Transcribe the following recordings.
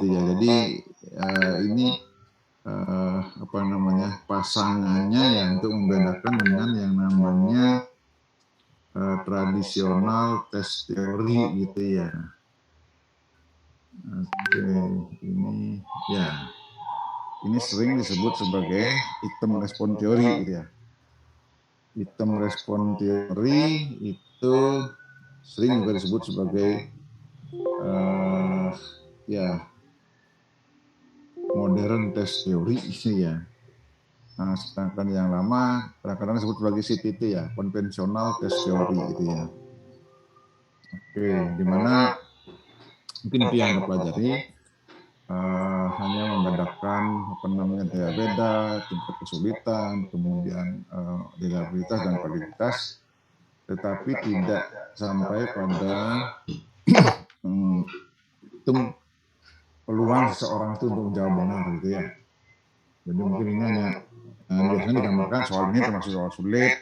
gitu ya. Jadi ini apa namanya, pasangannya ya untuk membedakan dengan yang namanya tradisional tes teori gitu ya. Oke, ini ya, ini sering disebut sebagai item respon teori gitu ya. Item respon teori itu sering juga disebut sebagai ya modern test teori ini ya. Nah, sedangkan yang lama kadang-kadang disebut sebagai CTT ya, konvensional test teori gitu ya. Oke, dimana mungkin itu yang Anda pelajari hanya membedakan apa namanya daya beda, tingkat kesulitan, kemudian reliabilitas dan validitas, tetapi tidak sampai pada hitung peluang seseorang itu untuk menjawab benar gitu ya. Jadi mungkin ini hanya biasanya digambarkan soal ini termasuk soal sulit,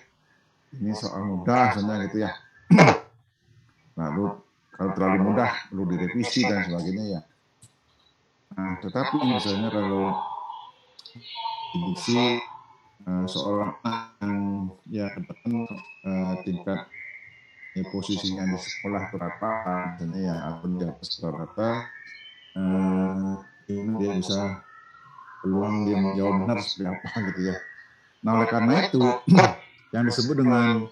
ini soal mudah misalnya gitu ya. Lalu kalau terlalu mudah perlu direvisi dan sebagainya ya. Nah, tetapi misalnya kalau prediksi seorang yang tingkat ya, posisinya di sekolah berapa misalnya ya, atau di atas rata-rata dia bisa peluang dia menjawab benar seperti apa gitu ya. Nah oleh karena itu yang disebut dengan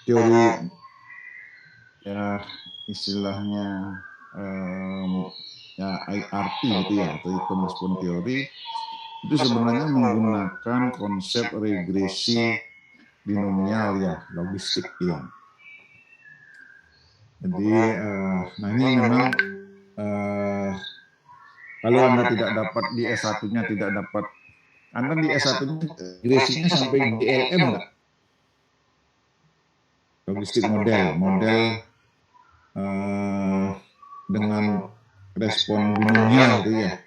teori ya istilahnya ya IRT gitu ya, atau item respon teori itu sebenarnya menggunakan konsep regresi binomial ya, logistik ya. Jadi nah ini memang kalau Anda tidak dapat di S1-nya, tidak dapat, Anda di S1-nya regresinya sampai DLM enggak? Logistik model dengan respon binomial itu ya,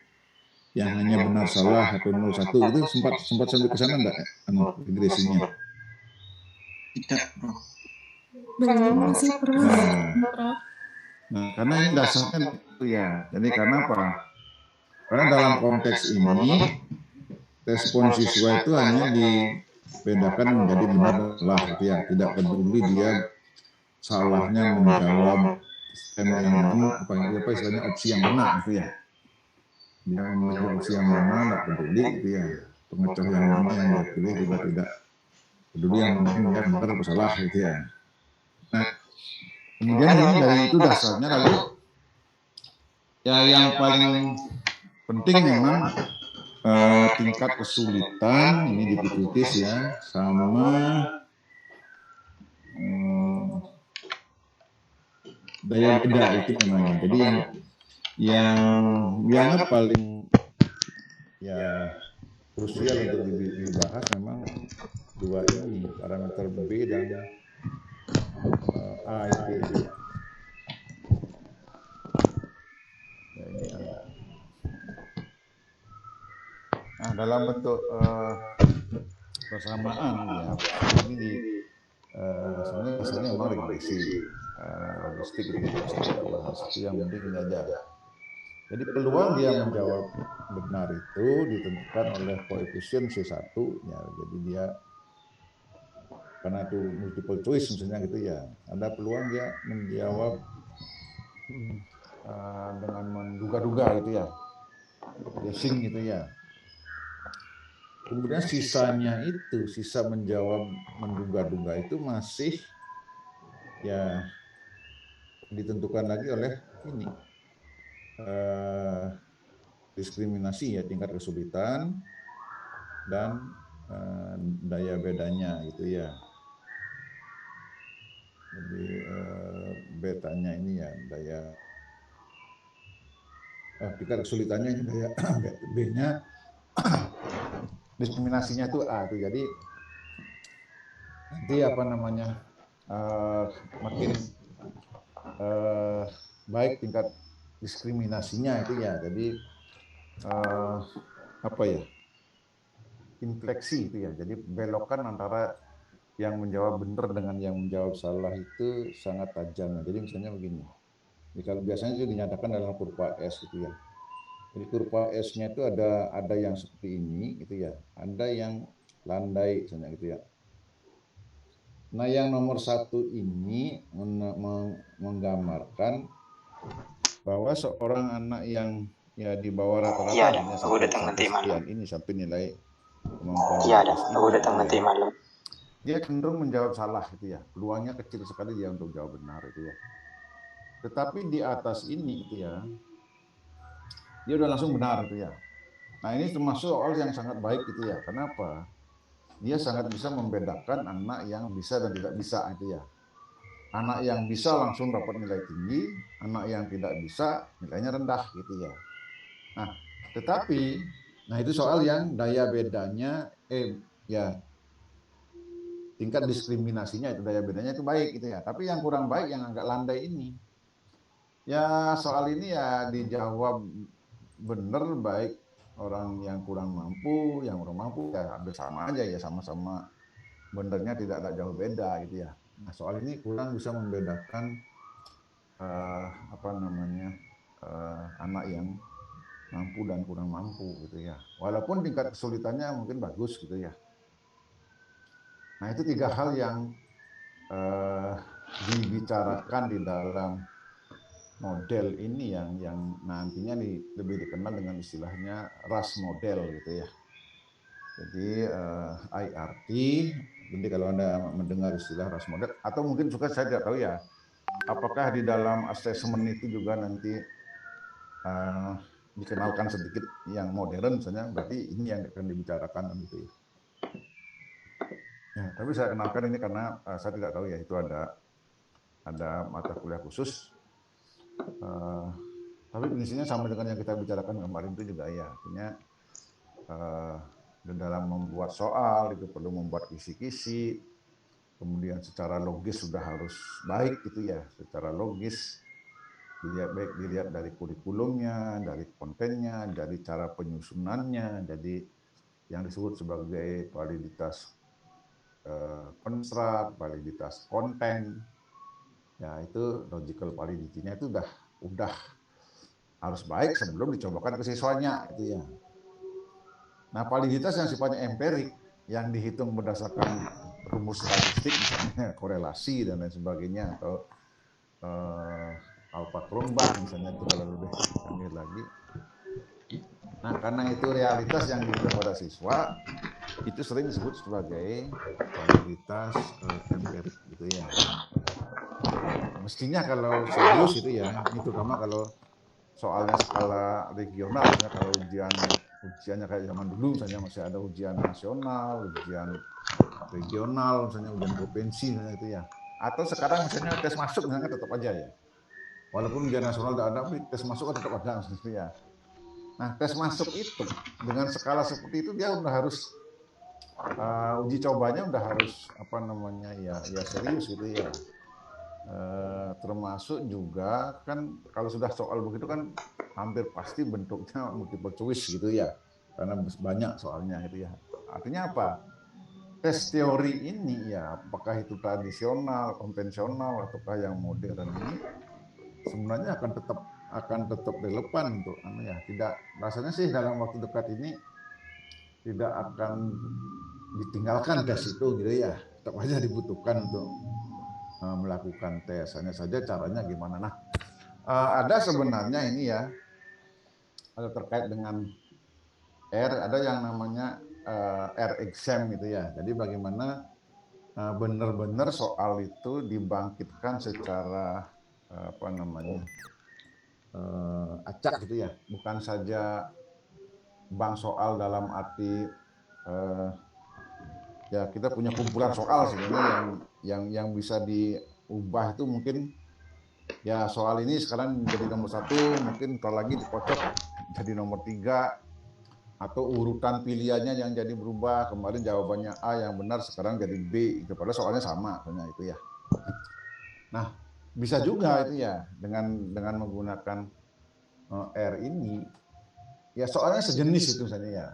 yang hanya benar salah atau 01 itu sempat sampai ke sana enggak regresinya? Tidak, Bro. Belum sih, Bro. Nah, karena ini dasarnya itu ya. Jadi karena apa? Karena dalam konteks ini respon siswa itu hanya dibedakan menjadi benar dan salah gitu ya. Tidak peduli dia salahnya menjawab sistem yang mana, apa istilahnya opsi yang mana gitu ya. Dia memilih opsi yang mana tidak peduli gitu ya. Pengecoh yang mana yang dia pilih juga tidak peduli, yang penting dia benar atau salah gitu ya. Nah, kemudian ini dari itu dasarnya, lalu ya yang paling penting memang tingkat kesulitan ini diputus ya, sama daya beda itu namanya. Jadi yang dianggap paling ya krusial untuk dibahas memang dua ini, parameter B dan A itu ya. Ya ini A. Nah, dalam bentuk persamaan ya, ini di sebenarnya dasarnya memang regresi logistik itu tidak usah kita bahas, itu yang penting ini aja. Jadi peluang dia menjawab benar itu ditentukan oleh koefisien C1 ya, jadi dia karena itu multiple choice misalnya gitu ya, ada peluang dia menjawab dengan menduga-duga gitu ya, guessing gitu ya. Kemudian sisanya itu, sisa menjawab menduga-duga itu masih ya ditentukan lagi oleh ini diskriminasi ya, tingkat kesulitan dan daya bedanya gitu ya. Jadi betanya ini ya daya tingkat kesulitannya ini daya B-nya, diskriminasinya itu A itu. Jadi nanti apa namanya makin baik tingkat diskriminasinya itu ya. Jadi apa ya, infleksi itu ya. Jadi belokan antara yang menjawab benar dengan yang menjawab salah itu sangat tajam. Jadi misalnya begini, Jadi kalau biasanya itu dinyatakan dalam kurva S gitu ya. Jadi kurva S-nya itu ada yang seperti ini gitu ya, ada yang landai misalnya gitu ya. Nah, yang nomor 1 ini menggambarkan bahwa seorang anak yang ya di bawah rata-rata misalnya sampai sekian ini, sampai nilai kemampuan di atas ini gitu ya, dia cenderung menjawab salah gitu ya. Peluangnya kecil sekali dia untuk jawab benar itu ya. Tetapi di atas ini itu ya, dia udah langsung benar itu ya. Nah, ini termasuk soal yang sangat baik gitu ya. Kenapa? Dia sangat bisa membedakan anak yang bisa dan tidak bisa itu ya. Anak yang bisa langsung dapat nilai tinggi, anak yang tidak bisa nilainya rendah gitu ya. Nah, tetapi nah itu soal yang daya bedanya ya tingkat diskriminasinya itu daya bedanya itu baik gitu ya. Tapi yang kurang baik yang agak landai ini. Ya soal ini ya dijawab benar baik orang yang kurang mampu, yang kurang mampu ya hampir sama aja ya, sama-sama benernya tidak ada jauh beda gitu ya. Nah, soal ini kurang bisa membedakan apa namanya anak yang mampu dan kurang mampu gitu ya. Walaupun tingkat kesulitannya mungkin bagus gitu ya. Nah, itu 3 hal yang dibicarakan di dalam model ini yang nantinya lebih dikenal dengan istilahnya RAS model gitu ya. Jadi IRT, jadi kalau Anda mendengar istilah RAS model, atau mungkin juga saya tidak tahu ya, apakah di dalam asesmen itu juga nanti dikenalkan sedikit yang modern misalnya, berarti ini yang akan dibicarakan gitu ya. Ya, tapi saya kenalkan ini karena saya tidak tahu ya itu ada mata kuliah khusus. Tapi prinsipnya sama dengan yang kita bicarakan kemarin itu juga ya, artinya dalam membuat soal itu perlu membuat kisi-kisi, kemudian secara logis sudah harus baik gitu ya, secara logis dilihat dari kurikulumnya, dari kontennya, dari cara penyusunannya, jadi yang disebut sebagai validitas konstruk, validitas konten, ya itu logical validity-nya itu udah harus baik sebelum dicobakan ke siswanya itu ya. Nah, validitas yang sifatnya empirik yang dihitung berdasarkan rumus statistik misalnya korelasi dan lain sebagainya atau alpha Kronbach misalnya itu kalau lebih canggih lagi. Nah, karena itu realitas yang dihitung pada siswa itu sering disebut sebagai validitas empirik gitu ya. Mestinya kalau serius itu ya, ini terutama kalau soalnya skala regional, misalnya kalau ujiannya kayak zaman dulu misalnya masih ada ujian nasional, ujian regional, misalnya ujian provinsi misalnya itu ya. Atau sekarang misalnya tes masuk misalnya tetap aja ya. Walaupun ujian nasional tidak ada, tapi tes masuk kan tetap ada misalnya ya. Nah, tes masuk itu dengan skala seperti itu dia udah harus uji cobanya udah harus apa namanya ya serius gitu ya. Termasuk juga kan kalau sudah soal begitu kan hampir pasti bentuknya multiple choice gitu ya, karena banyak soalnya gitu ya. Artinya apa? Tes teori ini ya, apakah itu tradisional, konvensional, ataukah yang modern ini sebenarnya akan tetap relevan untuk ya. Tidak, rasanya sih dalam waktu dekat ini tidak akan ditinggalkan tes itu gitu ya. Tetap aja dibutuhkan untuk melakukan tes. Hanya saja caranya gimana. Nah, ada sebenarnya ini ya, ada terkait dengan R, ada yang namanya R exam gitu ya. Jadi bagaimana benar-benar soal itu dibangkitkan secara apa namanya acak gitu ya, bukan saja bank soal dalam arti ya kita punya kumpulan soal sebenarnya yang bisa diubah itu mungkin ya soal ini sekarang jadi nomor 1, mungkin ntar lagi dikocok jadi nomor 3, atau urutan pilihannya yang jadi berubah, kemarin jawabannya A yang benar sekarang jadi B, itu padahal soalnya sama misalnya itu ya. Nah, bisa juga itu ya dengan menggunakan R ini ya soalnya sejenis itu misalnya ya.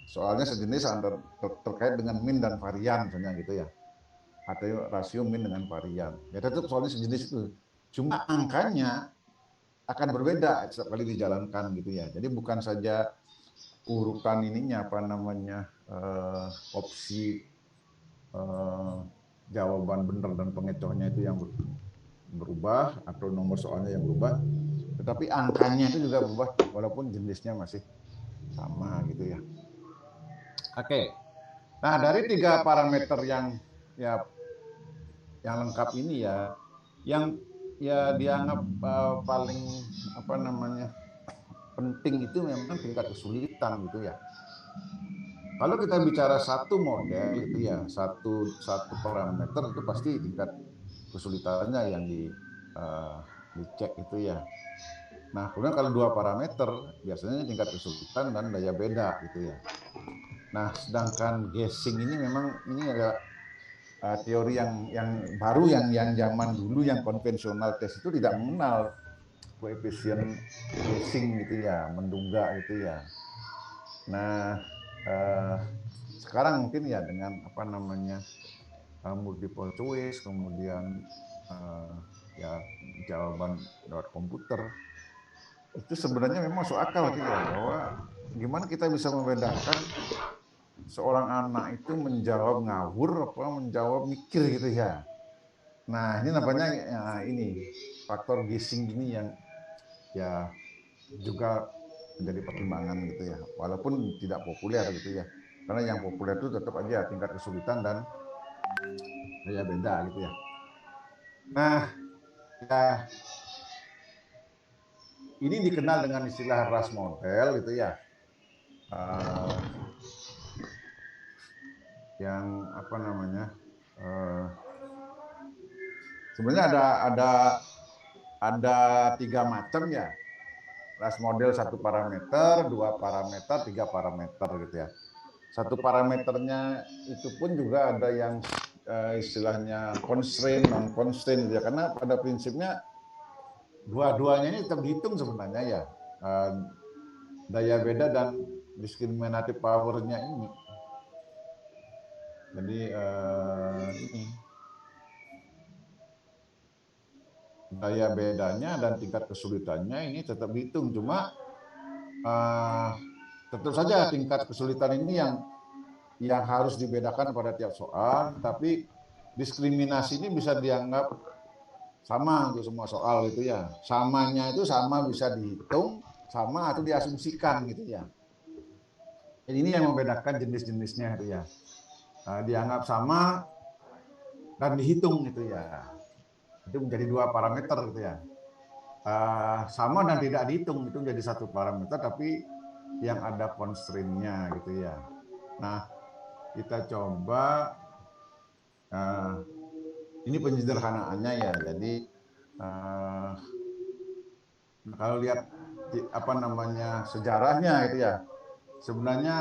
Soalnya sejenis terkait dengan min dan varian misalnya gitu ya. Atau rasio min dengan varian. Ya tetap soalnya sejenis itu. Cuma angkanya akan berbeda setiap kali dijalankan gitu ya. Jadi bukan saja urutan ininya apa namanya opsi jawaban benar dan pengecohnya itu yang berubah atau nomor soalnya yang berubah, tetapi angkanya itu juga berubah walaupun jenisnya masih sama gitu ya. Oke. Nah, dari 3 parameter ya yang lengkap ini ya, yang ya dianggap paling apa namanya penting itu memang tingkat kesulitan gitu ya. Kalau kita bicara satu model itu ya satu parameter itu pasti tingkat kesulitannya yang dicek itu ya. Nah, kemudian kalau 2 parameter biasanya tingkat kesulitan dan daya beda gitu ya. Nah, sedangkan guessing ini memang ini ada teori yang baru yang zaman dulu yang konvensional tes itu tidak mengenal koefisien guessing gitu ya, menduga gitu ya. Nah, sekarang mungkin ya dengan apa namanya multiple choice, kemudian ya jawaban lewat komputer, itu sebenarnya memang masuk akal gitu ya, bahwa gimana kita bisa membedakan seorang anak itu menjawab ngawur apa menjawab mikir gitu ya. Nah, ini nampaknya ya, ini faktor guessing ini yang ya juga menjadi pertimbangan gitu ya, walaupun tidak populer gitu ya. Karena yang populer itu tetap aja tingkat kesulitan dan ya beda gitu ya. Nah, ya ini dikenal dengan istilah RAS model gitu ya. Yang apa namanya? Sebenarnya ada 3 macam ya. RAS model 1 parameter, 2 parameter, 3 parameter gitu ya. 1 parameternya itu pun juga ada yang istilahnya constraint, non constraint gitu ya. Karena pada prinsipnya dua-duanya ini tetap dihitung sebenarnya ya. Daya beda dan discriminative power-nya ini. Jadi ini daya bedanya dan tingkat kesulitannya ini tetap dihitung. Cuma tentu saja tingkat kesulitan ini yang harus dibedakan pada tiap soal, tapi diskriminasi ini bisa dianggap sama untuk semua soal gitu ya. Samanya itu sama bisa dihitung, sama atau diasumsikan gitu ya. Jadi ini yang membedakan jenis-jenisnya itu ya. Dianggap sama dan dihitung gitu ya. Itu menjadi 2 parameter gitu ya. Sama dan tidak dihitung itu menjadi 1 parameter, tapi yang ada constraint-nya gitu ya. Nah, kita coba ini penyederhanaannya ya. Jadi kalau lihat apa namanya sejarahnya gitu ya, sebenarnya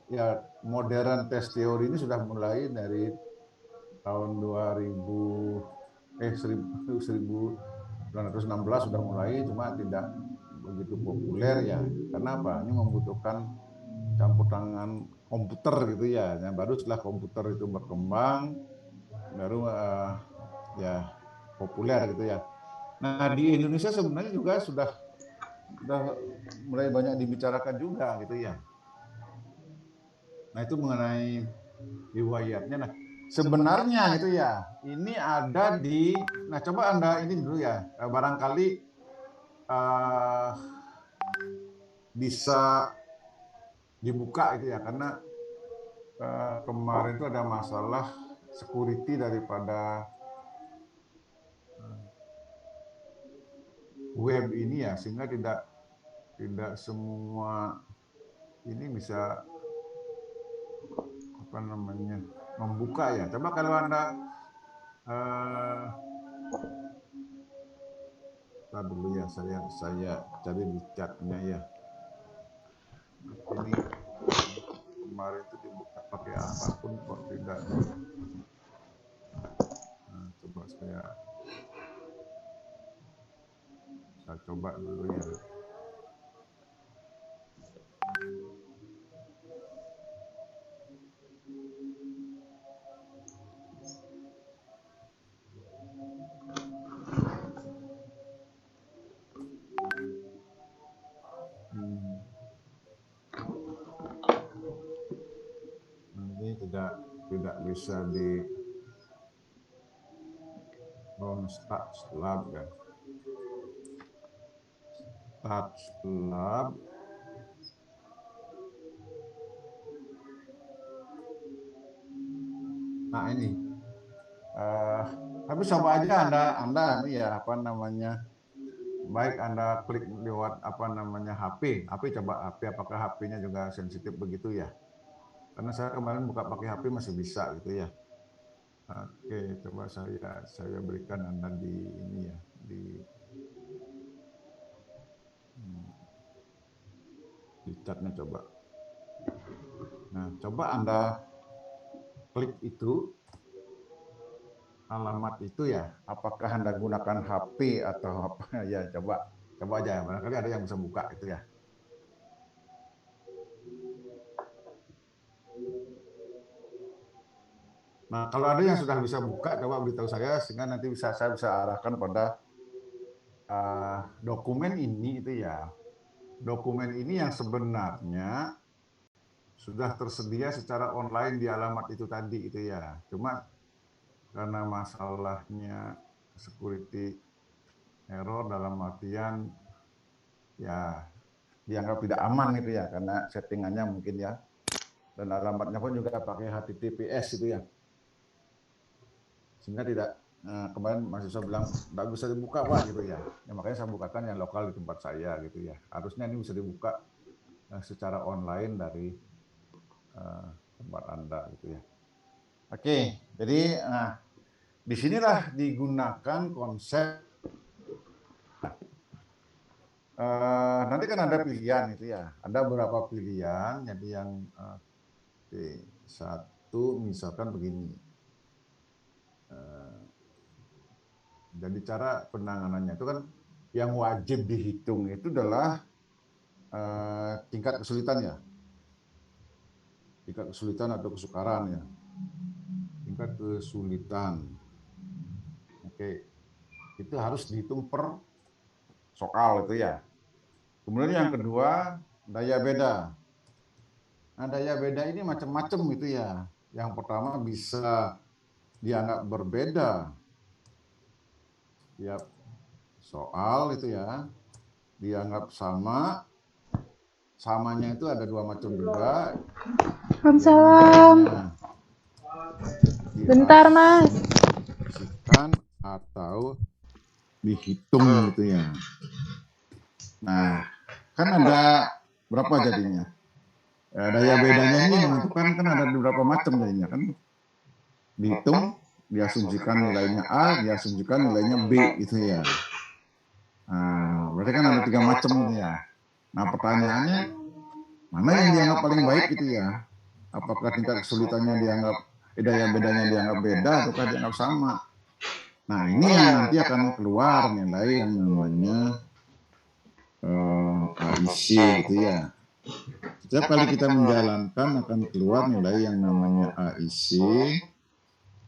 ya modern test teori ini sudah mulai dari tahun 1916 sudah mulai, cuma tidak begitu populer ya. Karena apa? Ini membutuhkan campur tangan komputer gitu ya. Yang baru setelah komputer itu berkembang, baru ya populer gitu ya. Nah, di Indonesia sebenarnya juga sudah mulai banyak dibicarakan juga gitu ya. Nah, itu mengenai riwayatnya. Nah, sebenarnya itu ya, ini ada nah coba Anda ini dulu ya, barangkali bisa dibuka itu ya, karena kemarin itu ada masalah security daripada web ini ya, sehingga tidak semua ini bisa apa namanya membuka ya. Coba kalau Anda dulu ya, saya cari di chatnya ya. Ini kemarin itu dibuka pakai apapun kok tidak. Nah, coba saya coba dulu ya. bisa di start lab ya. Start lab. Nah ini, tapi coba aja Anda ya apa namanya, baik Anda klik lewat apa namanya HP coba HP, apakah HP-nya juga sensitif begitu ya? Karena saya kemarin buka pakai HP masih bisa gitu ya. Oke, coba saya berikan Anda di ini ya, di chatnya coba. Nah, coba Anda klik itu, alamat itu ya, apakah Anda gunakan HP atau apa ya, coba aja, barangkali ada yang bisa buka itu ya. Nah, kalau ada yang sudah bisa buka, coba beritahu saya sehingga nanti saya bisa arahkan pada dokumen ini itu ya. Dokumen ini yang sebenarnya sudah tersedia secara online di alamat itu tadi itu ya. Cuma karena masalahnya security error dalam artian ya dianggap tidak aman gitu ya, karena settingannya mungkin ya, dan alamatnya pun juga pakai HTTPS itu ya, sehingga tidak kemarin mahasiswa bilang tidak bisa dibuka Pak gitu ya. Makanya saya bukakan yang lokal di tempat saya gitu ya. Harusnya ini bisa dibuka secara online dari tempat Anda gitu ya. Oke, jadi disinilah digunakan konsep nanti kan ada pilihan itu ya, ada beberapa pilihan. Jadi yang satu misalkan begini, jadi cara penanganannya itu kan yang wajib dihitung itu adalah tingkat kesulitan ya, tingkat kesulitan atau kesukaran ya, tingkat kesulitan. Oke, itu harus dihitung per soal itu ya. Kemudian yang kedua, daya beda. Nah, daya beda ini macam-macam gitu ya. Yang pertama bisa dianggap berbeda tiap soal itu ya, dianggap sama. Samanya itu ada dua macam juga. Waalaikumsalam. Bentar, Mas. Atau dihitung gitu ya. Nah, kan ada berapa jadinya? Daya bedanya ini menentukan kan ada beberapa macam jadinya kan. Dihitung, diasumsikan nilainya A, diasumsikan nilainya B gitu ya. Nah, berarti kan ada 3 macam gitu ya. Nah, pertanyaannya mana yang dianggap paling baik gitu ya? Apakah tingkat kesulitannya dianggap daya bedanya dianggap beda ataukah dianggap sama? Nah, ini yang nanti akan keluar nilai yang namanya AIC gitu ya. Setiap kali kita menjalankan akan keluar nilai yang namanya AIC,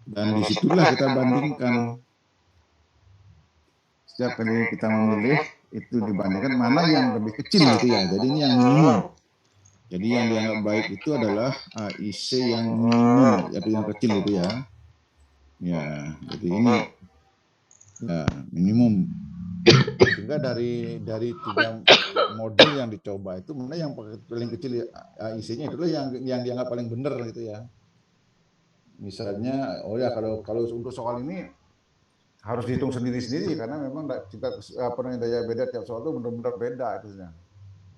dan disitulah kita bandingkan. Setiap kali kita memilih itu dibandingkan mana yang lebih kecil gitu ya. Jadi ini yang minimum. Jadi yang dianggap baik itu adalah AIC yang minimum, yaitu yang kecil itu ya. Ya, jadi ini ya minimum. Sehingga dari 3 model yang dicoba itu mana yang paling kecil AIC-nya itulah yang dianggap paling benar gitu ya. Misalnya, oh ya kalau untuk soal ini harus dihitung sendiri-sendiri karena memang daya beda tiap soal itu benar-benar beda itu ya.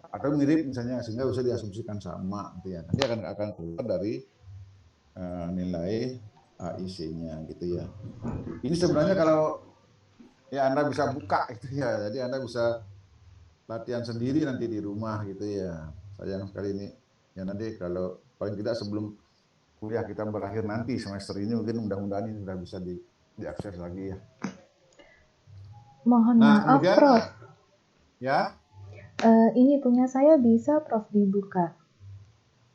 Atau mirip misalnya sehingga bisa diasumsikan sama gitu ya. Nanti akan keluar dari nilai AIC-nya gitu ya. Ini sebenarnya kalau ya Anda bisa buka itu ya. Jadi Anda bisa latihan sendiri nanti di rumah gitu ya. Sayang sekali ini ya, nanti kalau paling tidak sebelum kuliah kita berakhir nanti semester ini mungkin mudah-mudahan ini sudah bisa diakses lagi ya. Mohon Nah, maaf, kemudian Prof. Ya. Ini punya saya bisa, Prof, dibuka.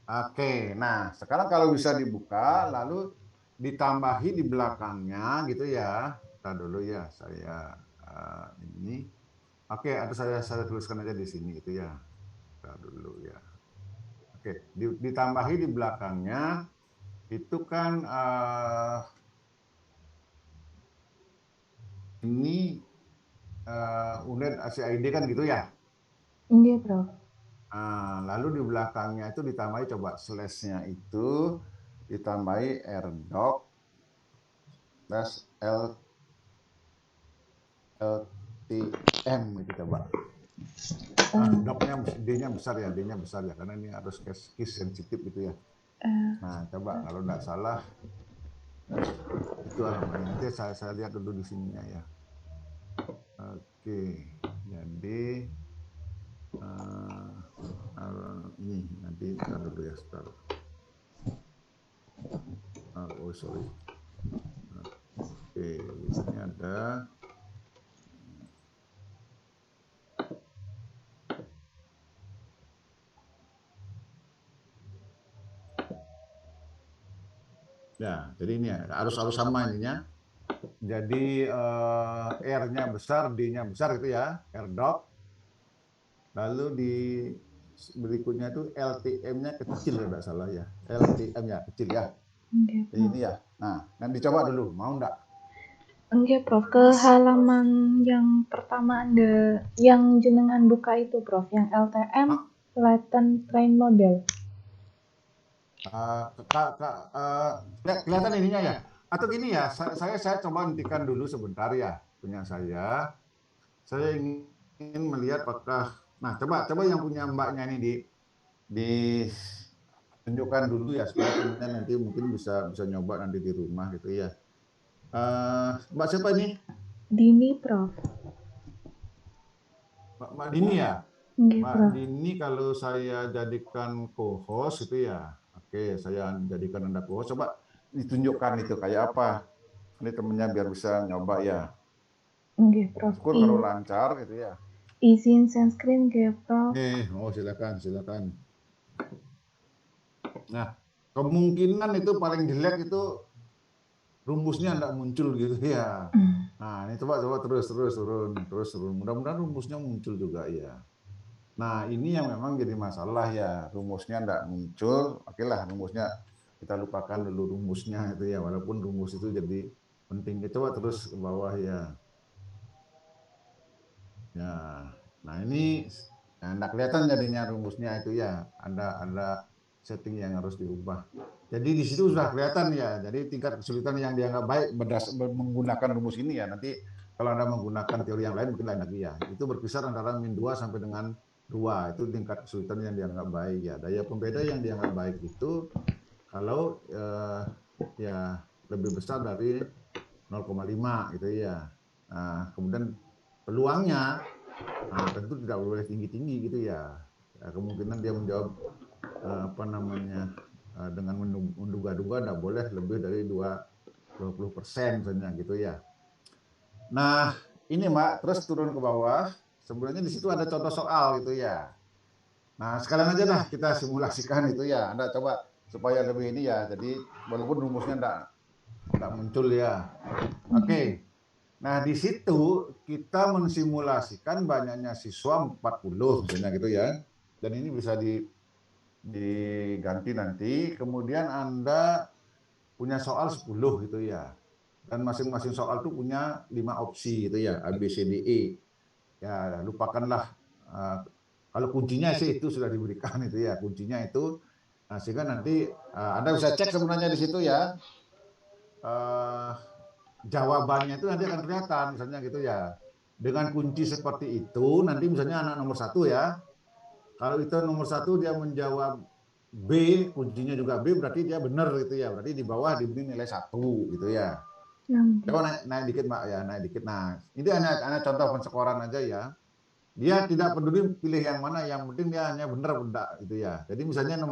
Oke, nah sekarang kalau bisa dibuka, lalu ditambahi di belakangnya gitu ya. Kita dulu ya, saya ini. Oke, atau saya tuliskan aja di sini gitu ya. Kita dulu ya. Oke, ditambahi di belakangnya itu kan ini unit ACID kan gitu ya. Nggih, Prof. Lalu di belakangnya itu ditambahi coba slash-nya itu ditambahi rdoc plus LTM itu coba. D-nya besar ya, karena ini harus case sensitif gitu ya. Nah, coba kalau nggak salah itu alamatnya. Nanti saya lihat dulu di sininya ya. Oke, jadi ini nanti ntar dulu ya, sebentar. Sorry. Oke, di sini ada. Ya, jadi ini ya, harus sama ininya. Jadi R-nya besar, D-nya besar gitu ya, rdoc. Lalu di berikutnya itu LTM-nya kecil kalau tidak salah ya. LTM-nya kecil ya. Jadi ini ya. Nah, nanti dicoba dulu, mau enggak? Enggak, Prof. Ke halaman yang pertama Anda, yang jenengan buka itu, Prof. Yang LTM, Latent Train Model. Kelihatan ininya ya? Atau gini ya, saya coba hentikan dulu sebentar ya, punya saya. Saya ingin melihat apakah, nah coba yang punya mbaknya ini ditunjukkan dulu ya, supaya temennya nanti mungkin bisa nyoba nanti di rumah gitu ya. Mbak siapa ini? Dini, Prof. Mbak Dini ya? Nggih, Mbak Prof. Dini kalau saya jadikan co-host itu ya, oke saya jadikan Anda co-host, coba ditunjukkan itu kayak apa. Ini temennya biar bisa nyoba ya. Nggih, Prof. Syukur kalau lancar gitu ya. Izin share screen nggih, Prof. Silakan. Nah, kemungkinan itu paling jelek itu rumusnya enggak muncul gitu ya. Nah, ini coba terus turun. Mudah-mudahan rumusnya muncul juga ya. Nah, ini yang memang jadi masalah ya, rumusnya enggak muncul. Oke lah, rumusnya kita lupakan dulu rumusnya itu ya, walaupun rumus itu jadi penting. Coba terus ke bawah ya. Ya, nah ini enggak kelihatan jadinya rumusnya itu ya, ada setting yang harus diubah. Jadi di situ sudah kelihatan ya, jadi tingkat kesulitan yang dianggap baik menggunakan rumus ini ya, nanti kalau Anda menggunakan teori yang lain mungkin lain lagi ya. Itu berkisar antara min 2 sampai dengan 2, itu tingkat kesulitan yang dianggap baik ya. Daya pembeda yang dianggap baik itu kalau ya lebih besar dari 0,5 gitu ya. Nah, kemudian peluangnya tentu tidak boleh tinggi-tinggi gitu ya. Kemungkinan dia menjawab dengan menduga-duga tidak boleh lebih dari 20% misalnya gitu ya. Nah, ini Mbak, terus turun ke bawah, sebenarnya di situ ada contoh soal gitu ya. Nah, sekalian aja dah kita simulasikan itu ya. Anda coba supaya lebih ini ya. Jadi walaupun rumusnya enggak muncul ya. Oke. Nah, di situ kita mensimulasikan banyaknya siswa 40 misalnya gitu ya. Dan ini bisa diganti nanti. Kemudian Anda punya soal 10 gitu ya. Dan masing-masing soal itu punya 5 opsi gitu ya, A, B, C, D, E. Ya, lupakanlah. Kalau kuncinya sih itu sudah diberikan itu ya, kuncinya itu. Nah, sehingga nanti Anda bisa cek sebenarnya di situ ya. Jawabannya itu nanti akan kelihatan misalnya gitu ya. Dengan kunci seperti itu nanti misalnya anak nomor 1 ya, kalau itu nomor 1 dia menjawab B, kuncinya juga B, berarti dia benar gitu ya, berarti di bawah diberi nilai 1 gitu ya. Coba naik dikit Mbak ya, naik dikit. Nah ini hanya contoh penskoran aja ya, dia tidak peduli pilih yang mana, yang penting dia hanya benar enggak gitu ya. Jadi misalnya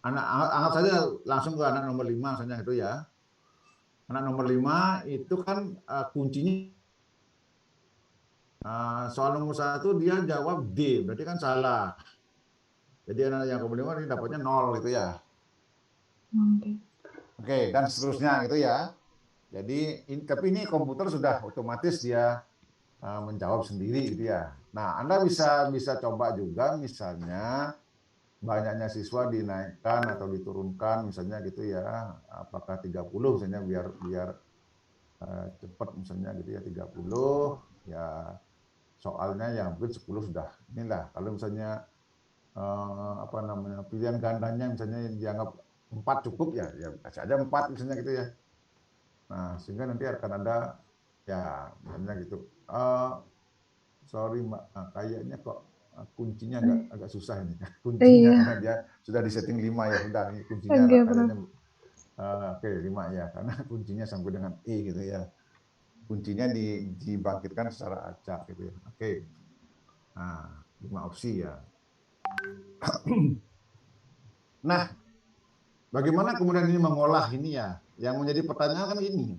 anggap saja langsung ke anak nomor 5 misalnya gitu ya. Anak nomor 5 itu kan kuncinya soal nomor 1 dia jawab D, berarti kan salah. Jadi anak yang nomor 5 ini dapatnya 0 gitu ya. Oke, dan seterusnya gitu ya. Jadi tapi ini komputer sudah otomatis dia menjawab sendiri gitu ya. Nah, Anda bisa coba juga misalnya banyaknya siswa dinaikkan atau diturunkan misalnya gitu ya, apakah 30 misalnya biar cepat misalnya gitu ya 30 ya, soalnya ya mungkin 10 sudah inilah. Kalau misalnya apa namanya, pilihan gandanya misalnya yang dianggap 4 cukup ya kasih aja 4 misalnya gitu ya. Nah, sehingga nanti akan ada ya misalnya gitu. Sorry Mbak, kayaknya kok kuncinya agak susah ini. Kuncinya Iya, karena dia sudah disetting 5 ya, sudah ini kuncinya oke Prof. kayaknya oke 5 ya, karena kuncinya sampai dengan E gitu ya. Kuncinya dibangkitkan secara acak gitu ya. Oke. Nah, 5 opsi ya. Nah, bagaimana kemudian ini mengolah ini ya? Yang menjadi pertanyaan kan ini,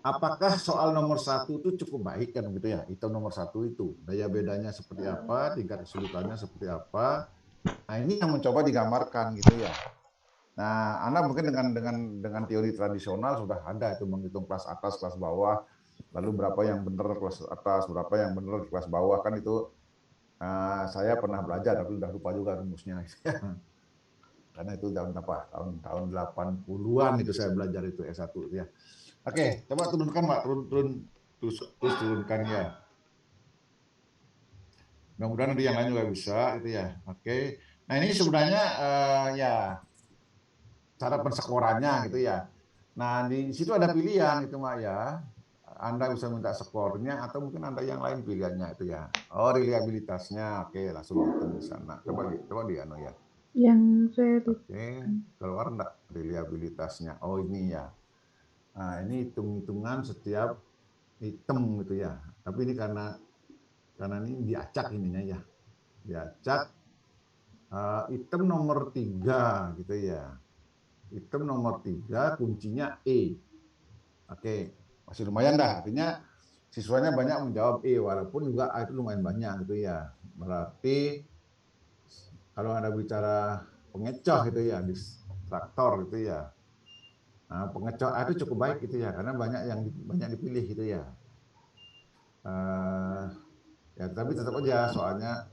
apakah soal nomor 1 itu cukup baik kan gitu ya? Itu nomor 1 itu daya bedanya seperti apa, tingkat kesulitannya seperti apa? Nah ini yang mencoba digambarkan gitu ya. Nah, Anda mungkin dengan teori tradisional sudah ada itu menghitung kelas atas, kelas bawah, lalu berapa yang benar kelas atas, berapa yang benar kelas bawah kan itu saya pernah belajar tapi udah lupa juga rumusnya. Karena itu tahun apa? Tahun 80-an itu saya belajar itu S1 ya. Oke, coba turunkan Pak, terus turunkan ya. Mudah-mudahan nanti yang lain juga bisa itu ya. Oke. Nah, ini sebenarnya ya cara penskorannya gitu ya. Nah, di situ ada pilihan itu Mak ya. Anda bisa minta skornya atau mungkin Anda yang lain pilihannya itu ya. Oh, reliabilitasnya. Oke, langsung hitung di sana. Coba di anu ya. Yang saya Oke, keluar enggak reliabilitasnya? Oh, ini ya. Nah, ini hitung-hitungan setiap item gitu ya. Tapi ini karena ini diacak ininya ya. Diacak item nomor 3 gitu ya. Item nomor 3 kuncinya E. Oke, masih lumayan dah. Artinya siswanya banyak menjawab E walaupun juga A itu lumayan banyak gitu ya. Berarti kalau Anda bicara pengecoh gitu ya, distraktor gitu ya. Nah, pengecoh A itu cukup baik gitu ya karena banyak dipilih gitu ya. Ya tapi tetap aja soalnya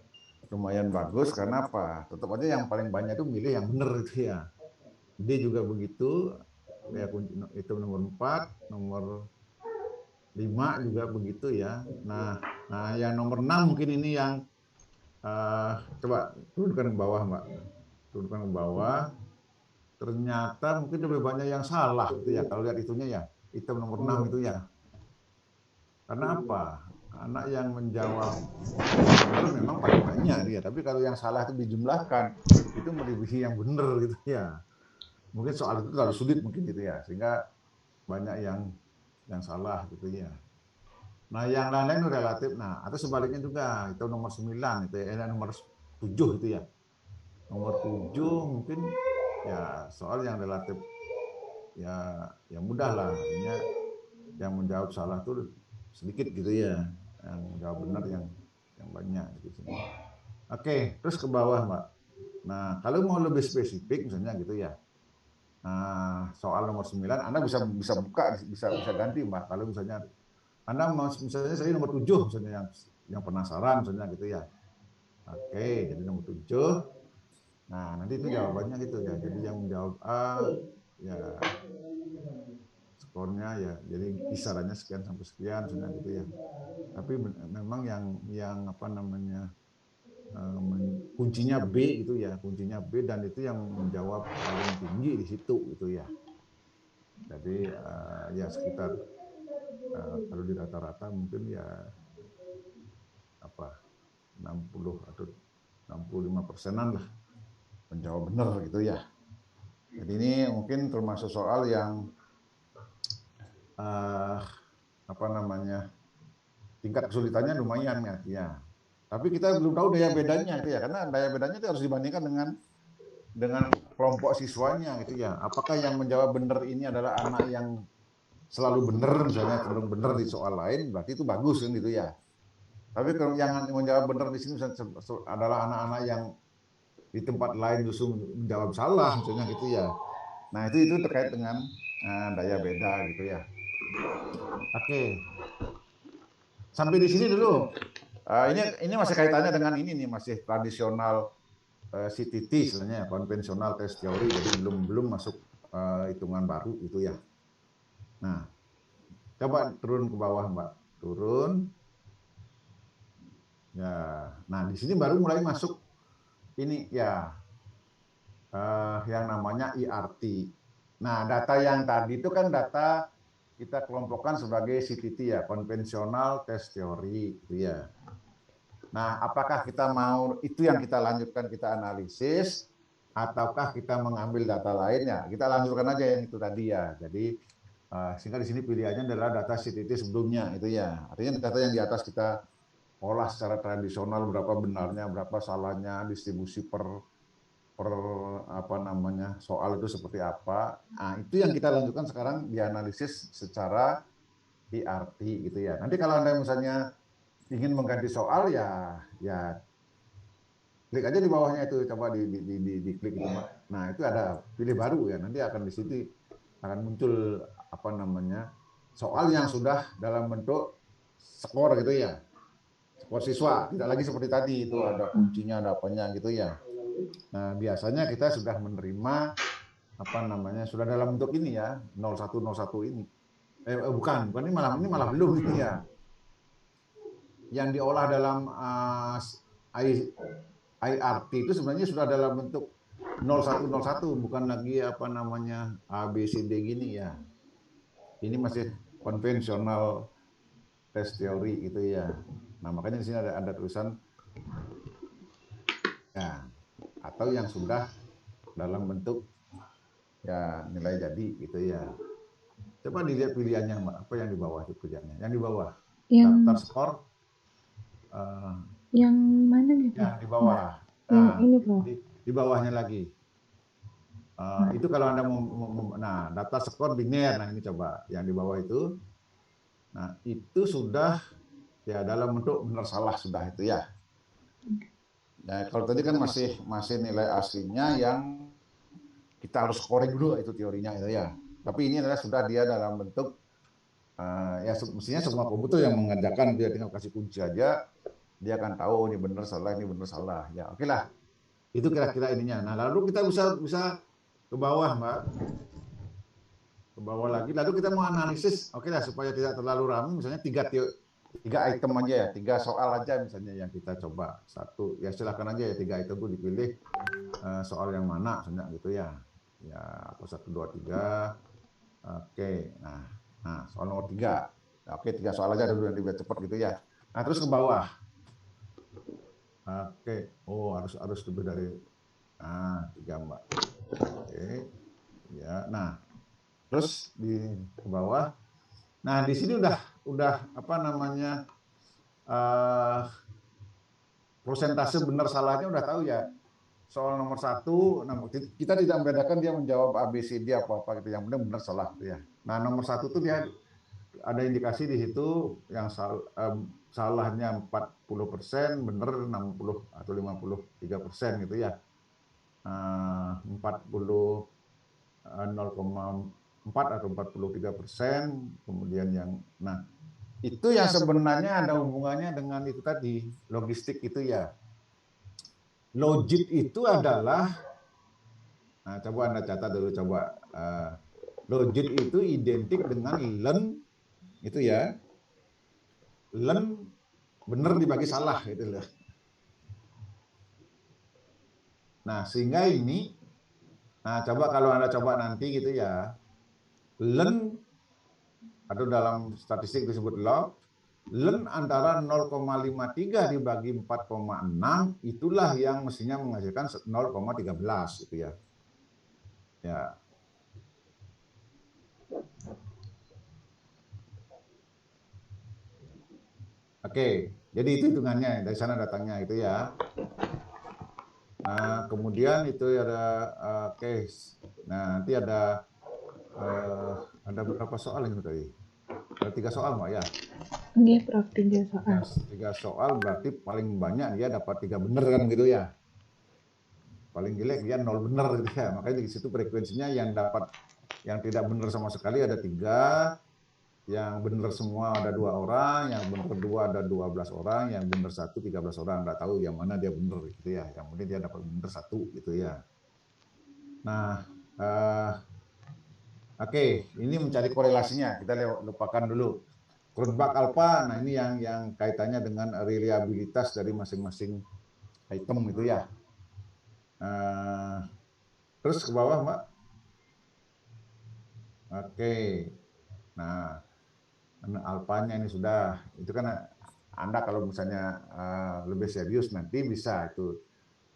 lumayan bagus karena apa? Tetap aja yang paling banyak itu milih yang benar gitu ya. Dia juga begitu, ya itu nomor 4, nomor 5 juga begitu ya. Nah yang nomor 6 mungkin ini yang coba turunkan ke bawah Mbak. Turunkan ke bawah. Ternyata mungkin lebih banyak yang salah gitu ya. Kalau lihat itunya ya, item nomor 6 itu ya. Karena apa? Anak yang menjawab yang benar memang paling banyak dia, tapi kalau yang salah itu dijumlahkan, itu melebihi yang benar gitu ya. Mungkin soal itu terlalu sulit mungkin gitu ya, sehingga banyak yang salah gitu ya. Nah, yang lain-lain itu relatif. Nah, atau sebaliknya juga, itu nomor 9 itu ya, nomor 7 itu ya. Nomor 7 mungkin ya soal yang relatif ya mudah lah, artinya yang menjawab salah itu sedikit gitu ya. Yang menjawab benar yang banyak gitu. Oke, terus ke bawah, Mbak. Nah, kalau mau lebih spesifik misalnya gitu ya. Nah, soal nomor 9 Anda bisa buka, bisa ganti, Mbak. Kalau misalnya Anda mau misalnya saya nomor 7 misalnya yang penasaran misalnya gitu ya. Oke, jadi nomor 7. Nah, nanti itu jawabannya gitu ya. Jadi yang menjawab A ya skornya ya jadi kisarannya sekian sampai sekian misalnya gitu ya. Tapi memang yang apa namanya kuncinya B itu ya, kuncinya B dan itu yang menjawab paling tinggi di situ gitu ya. Jadi ya sekitar kalau di rata-rata mungkin ya apa 60 atau 65%-an lah menjawab benar gitu ya. Jadi ini mungkin termasuk soal yang apa namanya tingkat kesulitannya lumayan ya. Tapi kita belum tahu daya bedanya gitu ya, karena daya bedanya itu harus dibandingkan dengan kelompok siswanya gitu ya. Apakah yang menjawab benar ini adalah anak yang selalu benar misalnya cenderung benar di soal lain, berarti itu bagus kan gitu ya. Tapi kalau yang menjawab benar di sini adalah anak-anak yang di tempat lain justru menjawab salah misalnya gitu ya. Nah, itu terkait dengan daya beda gitu ya. Oke. Sampai di sini dulu. Ini masih kaitannya dengan ini nih, masih tradisional CTT istilahnya, konvensional test teori, jadi belum masuk hitungan baru itu ya. Nah, coba turun ke bawah Mbak, turun. Ya, nah di sini baru mulai masuk ini ya yang namanya IRT. Nah, data yang tadi itu kan data kita kelompokkan sebagai CTT ya, konvensional test teori itu ya. Nah, apakah kita mau itu yang kita lanjutkan kita analisis ataukah kita mengambil data lainnya? Kita lanjutkan aja yang itu tadi ya. Jadi sehingga di sini pilihannya adalah data CTT sebelumnya itu ya. Artinya data yang di atas kita olah secara tradisional, berapa benarnya, berapa salahnya, distribusi per apa namanya soal itu seperti apa. Nah, itu yang kita lanjutkan sekarang dianalisis secara IRT gitu ya. Nanti kalau Anda misalnya ingin mengganti soal ya klik aja di bawahnya itu, coba di klik itu Mbak. Nah, itu ada pilih baru ya. Nanti akan di situ akan muncul apa namanya soal yang sudah dalam bentuk skor gitu ya. Skor siswa, tidak lagi seperti tadi itu ada kuncinya, ada apanya gitu ya. Nah, biasanya kita sudah menerima apa namanya sudah dalam bentuk ini ya 0101 ini. Bukan ini malah belum gitu ya. Yang diolah dalam IRT itu sebenarnya sudah dalam bentuk 0101, bukan lagi apa namanya A B C D gini ya. Ini masih konvensional tes teori gitu ya. Nah, makanya di sini ada tulisan ya atau yang sudah dalam bentuk ya nilai jadi gitu ya. Coba dilihat pilihannya Mbak, apa yang di bawah itu pilihannya? Yang di bawah daftar Yang skor yang mana nih, Prof? ya di bawah. Yang Nah, ini, Prof. di bawahnya lagi. Itu kalau Anda nah daftar skor biner, nah ini coba yang di bawah itu. Nah, itu sudah ya dalam bentuk benar salah sudah itu ya. Nah, kalau tadi kan masih nilai aslinya yang kita harus scoring dulu itu teorinya itu ya. Tapi ini adalah sudah dia dalam bentuk ya mestinya semua komputer yang mengerjakan dia tinggal kasih kunci aja dia akan tahu oh, ini benar salah ya oke lah itu kira-kira ininya. Nah lalu kita bisa ke bawah Mbak, ke bawah lagi lalu kita mau analisis oke lah supaya tidak terlalu ramai misalnya tiga item aja ya, 3 soal aja misalnya yang kita coba satu ya silakan aja ya 3 item itu dipilih soal yang mana misalnya gitu ya apa 1 2 3 oke nah soal nomor 3 oke 3 soal aja dulu nanti biar cepat gitu ya. Nah terus ke bawah oke oh harus lebih dari 3 Mbak oke ya. Nah terus di ke bawah nah di sini udah apa namanya prosentase benar salahnya udah tahu ya. Soal nomor 1, kita tidak membedakan dia menjawab A, B, C, D apa-apa gitu. Yang penting benar salah gitu ya. Nah nomor 1 tuh dia ada indikasi di situ yang salahnya 40%, benar 60 atau 53% gitu ya. 0,4 atau 43%, kemudian yang itu yang sebenarnya ada hubungannya dengan itu tadi logistik itu ya. Logit itu adalah coba Anda catat dulu coba logit itu identik dengan learn itu ya. Learn benar dibagi salah gitu loh. Nah, sehingga ini coba kalau Anda coba nanti gitu ya. Learn atau dalam statistik disebut log learn antara 0,53 dibagi 4,6 itulah yang mestinya menghasilkan 0,13 gitu ya. Ya. Oke, jadi itu hitungannya dari sana datangnya itu ya. Nah, kemudian itu ada case. Nah, nanti ada berapa soal ini tadi? Ada 3 soal Mbak ya? Iya, Prof, 3 soal. 3 soal berarti paling banyak dia dapat 3 benar kan gitu ya. Paling jelek dia 0 benar gitu ya. Makanya di situ frekuensinya yang tidak benar sama sekali ada 3, yang benar semua ada 2 orang, yang benar 2 ada 12 orang, yang benar 1 13 orang. Nggak tahu yang mana dia benar gitu ya. Yang penting dia dapat benar 1 gitu ya. Nah, oke, ini mencari korelasinya. Kita lupakan dulu. Cronbach alpha, nah ini yang kaitannya dengan reliabilitas dari masing-masing item gitu ya. Terus ke bawah, Mbak. Oke. Nah, alfanya ini sudah. Itu kan Anda kalau misalnya lebih serius nanti bisa itu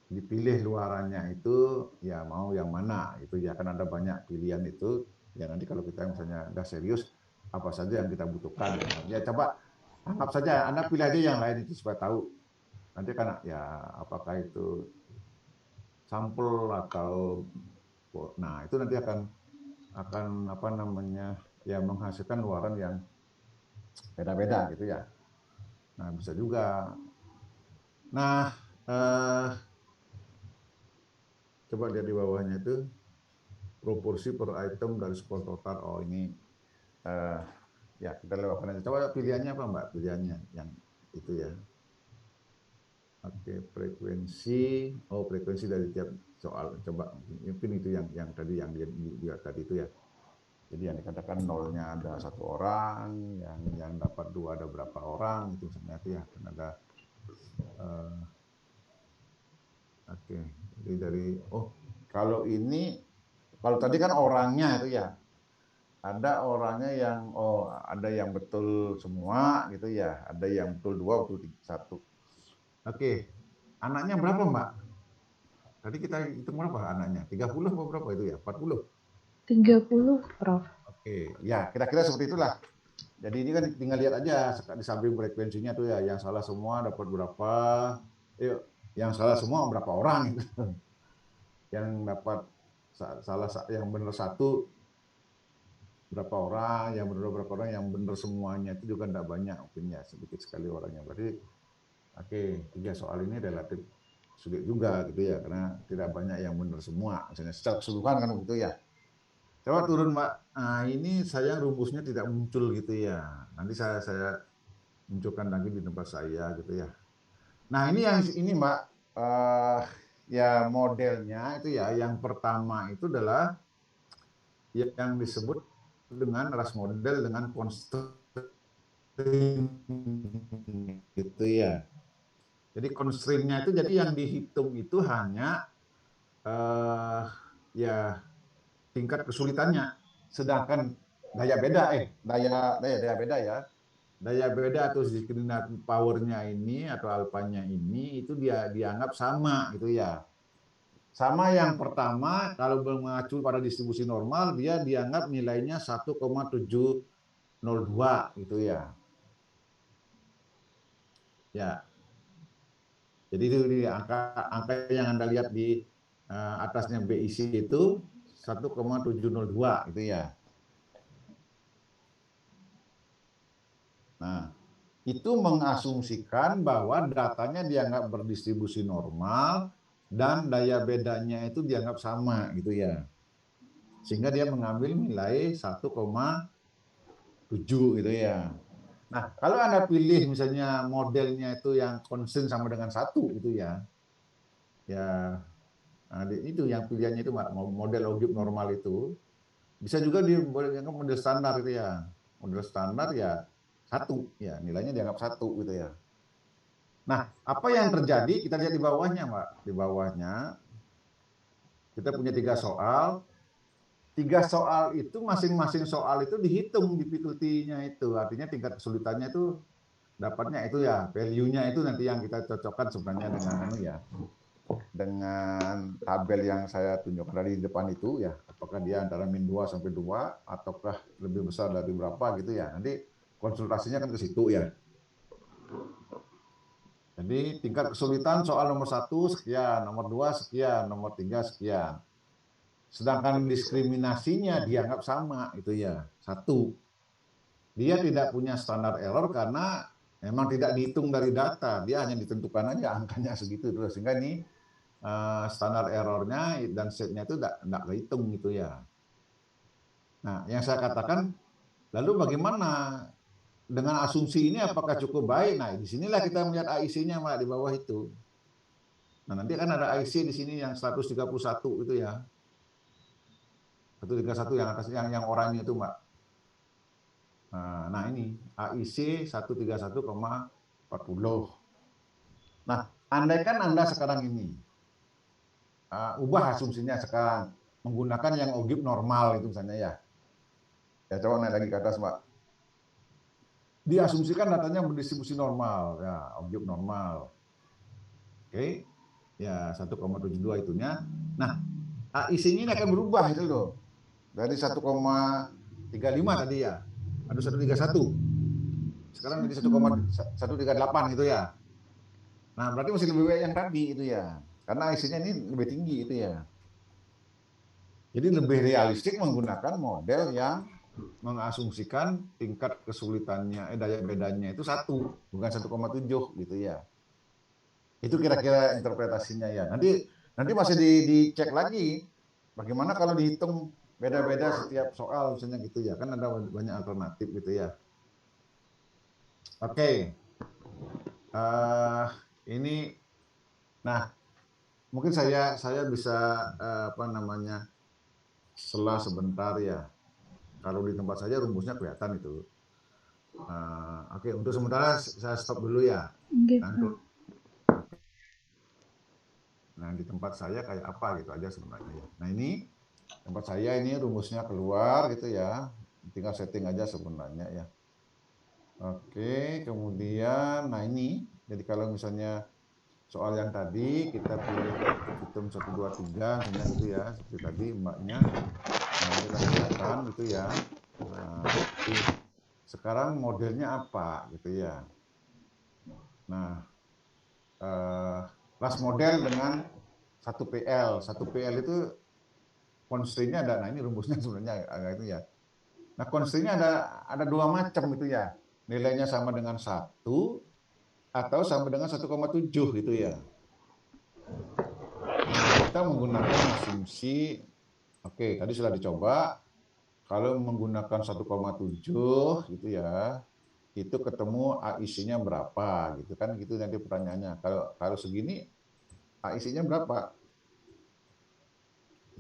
dipilih luarannya itu ya mau yang mana itu ya, kan ada banyak pilihan itu ya. Nanti kalau kita misalnya udah serius apa saja yang kita butuhkan ya coba anggap saja Anda pilih aja yang lain itu supaya tahu nanti kan ya apakah itu sampel atau nah itu nanti akan apa namanya ya menghasilkan luaran yang beda-beda gitu ya. Nah bisa juga. Nah coba lihat di bawahnya itu proporsi per item dari skor total. Oh ini ya kita lewatkan aja. Coba pilihannya apa Mbak? Pilihannya yang itu ya. Oke, frekuensi. Oh, frekuensi dari tiap soal. Coba mungkin itu yang tadi yang dia tadi itu ya. Jadi yang dikatakan nolnya ada 1 orang, yang dapat 2 ada berapa orang itu misalnya itu ya. Kan ada oke. Jadi dari kalau tadi kan orangnya itu ya. Ada orangnya yang ada yang betul semua gitu ya, ada yang betul 2, betul 1. Oke. Anaknya berapa, Mbak? Tadi kita hitung berapa anaknya? 30 atau berapa itu ya? 40. 30, Prof. Oke, ya kira-kira seperti itulah. Jadi ini kan tinggal lihat aja di samping frekuensinya tuh ya, yang salah semua dapat berapa, yang salah semua berapa orang gitu. Yang dapat yang benar 1 berapa orang, yang benar berapa orang, yang benar semuanya itu juga tidak banyak, mungkin ya sedikit sekali orangnya. Berarti oke, 3 soal ini relatif sulit juga gitu ya, karena tidak banyak yang benar semua. Misalnya secara keseluruhan kan begitu ya. Coba turun Mbak. Nah, ini saya rumusnya tidak muncul gitu ya. Nanti saya munculkan lagi di tempat saya gitu ya. Nah ini Mbak, ya modelnya itu ya, yang pertama itu adalah yang disebut dengan ras model dengan constraint gitu ya. Jadi constraint-nya itu jadi yang dihitung itu hanya ya tingkat kesulitannya. Sedangkan daya beda ya. Daya beda atau discriminant power-nya ini atau alfanya ini itu dia dianggap sama gitu ya. Sama yang pertama kalau mengacu pada distribusi normal dia dianggap nilainya 1,702 gitu ya. Ya. Jadi itu angka yang Anda lihat di atasnya BIC itu 1,702 gitu ya. Nah, itu mengasumsikan bahwa datanya dianggap berdistribusi normal dan daya bedanya itu dianggap sama gitu ya. Sehingga dia mengambil nilai 1,7 gitu ya. Nah, kalau Anda pilih misalnya modelnya itu yang constant sama dengan 1 gitu ya. Ya, nah, itu yang pilihannya itu model algebra normal itu. Bisa juga dianggap model standar gitu ya. Model standar ya 1 ya, nilainya dianggap 1 gitu ya. Nah, apa yang terjadi? Kita lihat di bawahnya, Mbak. Di bawahnya kita punya 3 soal. 3 soal itu masing-masing soal itu dihitung difficulty-nya itu. Artinya tingkat kesulitannya itu dapatnya itu ya, value-nya itu nanti yang kita cocokkan sebenarnya dengan tabel yang saya tunjukkan dari depan itu ya. Apakah dia antara min 2 sampai 2 ataukah lebih besar dari berapa gitu ya. Nanti konsultasinya kan ke situ ya. Jadi tingkat kesulitan soal nomor 1 sekian, nomor 2 sekian, nomor 3 sekian. Sedangkan diskriminasinya dianggap sama itu ya, 1. Dia tidak punya standar error karena memang tidak dihitung dari data, dia hanya ditentukan aja angkanya segitu terus. Sehingga ini standar errornya dan setnya itu tidak kehitung gitu ya. Nah, yang saya katakan Lalu bagaimana dengan asumsi ini apakah cukup baik? Nah, di sinilah kita melihat AIC-nya Mbak di bawah itu. Nah, nanti kan ada AIC di sini yang 131 itu ya. 131 yang atas yang oranye itu Mbak. Nah ini AIC 131,40. Nah, andaikan Anda sekarang ini ubah asumsinya sekarang menggunakan yang OGIP normal itu misalnya ya. Ya coba naik lagi ke atas Mbak. Diasumsikan datanya berdistribusi normal, ya OGIP normal. Oke, ya 1,72 itunya. Nah, AIC-nya ini akan berubah itu loh. Dari 1,35 tadi ya. Ada 131. Sekarang jadi 1,138 gitu ya. Nah, berarti masih lebih baik yang tadi itu ya. Karena IC-nya ini lebih tinggi itu ya. Jadi lebih realistik menggunakan model yang mengasumsikan tingkat kesulitannya, daya bedanya itu 1, bukan 1,7 gitu ya. Itu kira-kira interpretasinya ya. Nanti masih dicek lagi bagaimana kalau dihitung beda-beda setiap soal misalnya gitu ya. Kan ada banyak alternatif gitu ya. Oke. Ini nah mungkin saya bisa setelah sebentar ya. Kalau di tempat saya rumusnya kelihatan itu. Oke, untuk sementara saya stop dulu ya. Nah, di tempat saya kayak apa gitu aja sebenarnya ya. Nah, ini tempat saya ini rumusnya keluar gitu ya. Tinggal setting aja sebenarnya ya. Oke, kemudian nah ini jadi kalau misalnya soal yang tadi kita pilih hitung 1 2 3 misalnya gitu ya. Seperti tadi mbaknya. Nah, ini kan kelihatan gitu ya. Nah, sekarang modelnya apa gitu ya. Nah, last model dengan 1PL. 1PL itu constraint-nya ada. Nah, ini rumusnya sebenarnya agak itu ya. Nah, constraint-nya ada 2 macam itu ya. Nilainya sama dengan 1 atau sama dengan 1,7 gitu ya. Nah, kita menggunakan asumsi oke, tadi sudah dicoba. Kalau menggunakan 1,7 gitu ya, itu ketemu AIC-nya berapa gitu kan, gitu nanti pertanyaannya. Kalau segini AIC-nya berapa?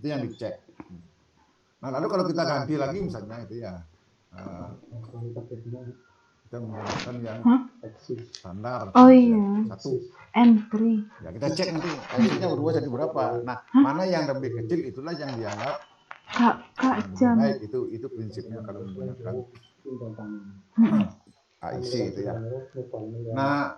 Itu yang dicek. Nah, lalu kalau kita ganti lagi misalnya itu ya, kita menggunakan yang standar. Oh iya. 1. N3. Ya kita cek nanti AIC-nya berubah jadi berapa. Nah, mana yang lebih kecil itulah yang dianggap Kak lebih jam. baik. Itu prinsipnya kalau menggunakan AIC itu ya. Nah,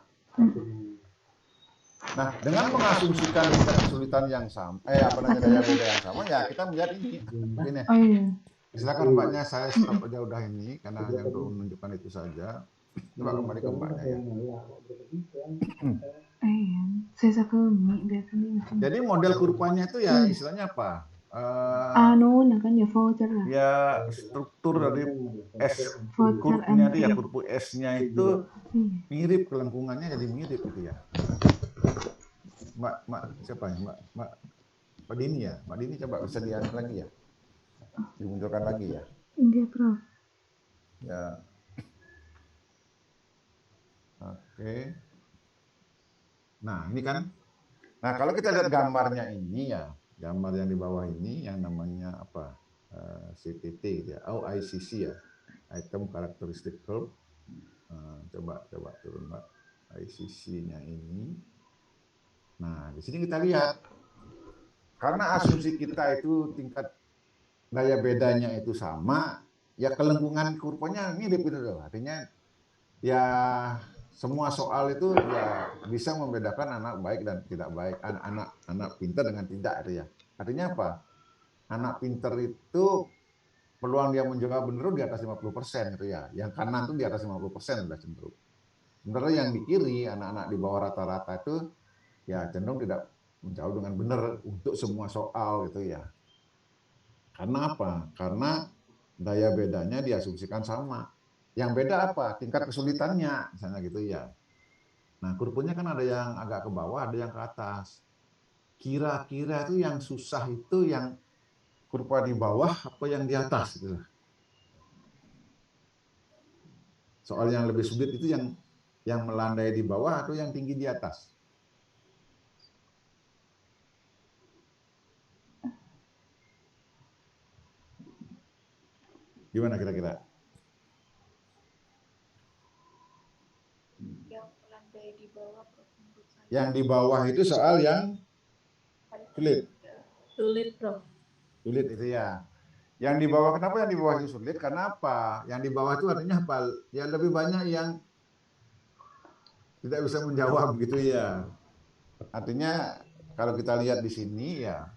dengan mengasumsikan tingkat kesulitan yang sama, daya beda yang sama, ya kita melihat ini. Begini. Oh iya. Silakan mbaknya, saya stop aja udah ini karena hanya untuk menunjukkan itu saja. Coba kembali ke mbaknya ya. Iya. Saya sakumi biasanya. Jadi model kurvanya itu ya istilahnya apa? Nah kan ya voucher lah. Ya struktur dari S Voucher kurvanya dia, M3. kurva S-nya itu mirip, kelengkungannya jadi mirip gitu ya. Mbak siapa ya? Mbak Dini ya? Mbak Dini coba bisa dianu lagi ya? Dimunculkan lagi ya? Enggak, Prof. Ya. Oke. Nah, ini kan. Nah, kalau kita lihat gambarnya ini ya, gambar yang di bawah ini yang namanya apa? CTT gitu ya, ICC ya. Item Characteristic Curve. Coba turun Mbak. ICC-nya ini. Nah, di sini kita lihat karena asumsi kita itu tingkat daya bedanya itu sama, ya kelengkungan kurvanya mirip gitu loh. Artinya ya semua soal itu ya bisa membedakan anak baik dan tidak baik, anak pintar dengan tidak itu ya. Artinya apa? Anak pintar itu peluang dia menjawab benar di atas 50% gitu ya. Yang kanan itu di atas 50% sudah cenderung. Sementara yang di kiri, anak-anak di bawah rata-rata itu ya cenderung tidak menjawab dengan benar untuk semua soal gitu ya. Karena apa? Karena daya bedanya diasumsikan sama. Yang beda apa? Tingkat kesulitannya, misalnya gitu ya. Nah, kurvanya kan ada yang agak ke bawah, ada yang ke atas. Kira-kira itu yang susah itu yang kurva di bawah apa yang di atas gitu. soal yang lebih sulit itu yang melandai di bawah atau yang tinggi di atas? Gimana kira-kira? Yang melandai di bawah, Prof, menurut saya. Yang di bawah itu soal yang sulit. Sulit, Prof. Sulit itu ya. Yang di bawah, kenapa yang di bawah itu sulit? Karena apa? Yang di bawah itu artinya apa? Ya lebih banyak yang tidak bisa menjawab gitu ya. Artinya kalau kita lihat di sini ya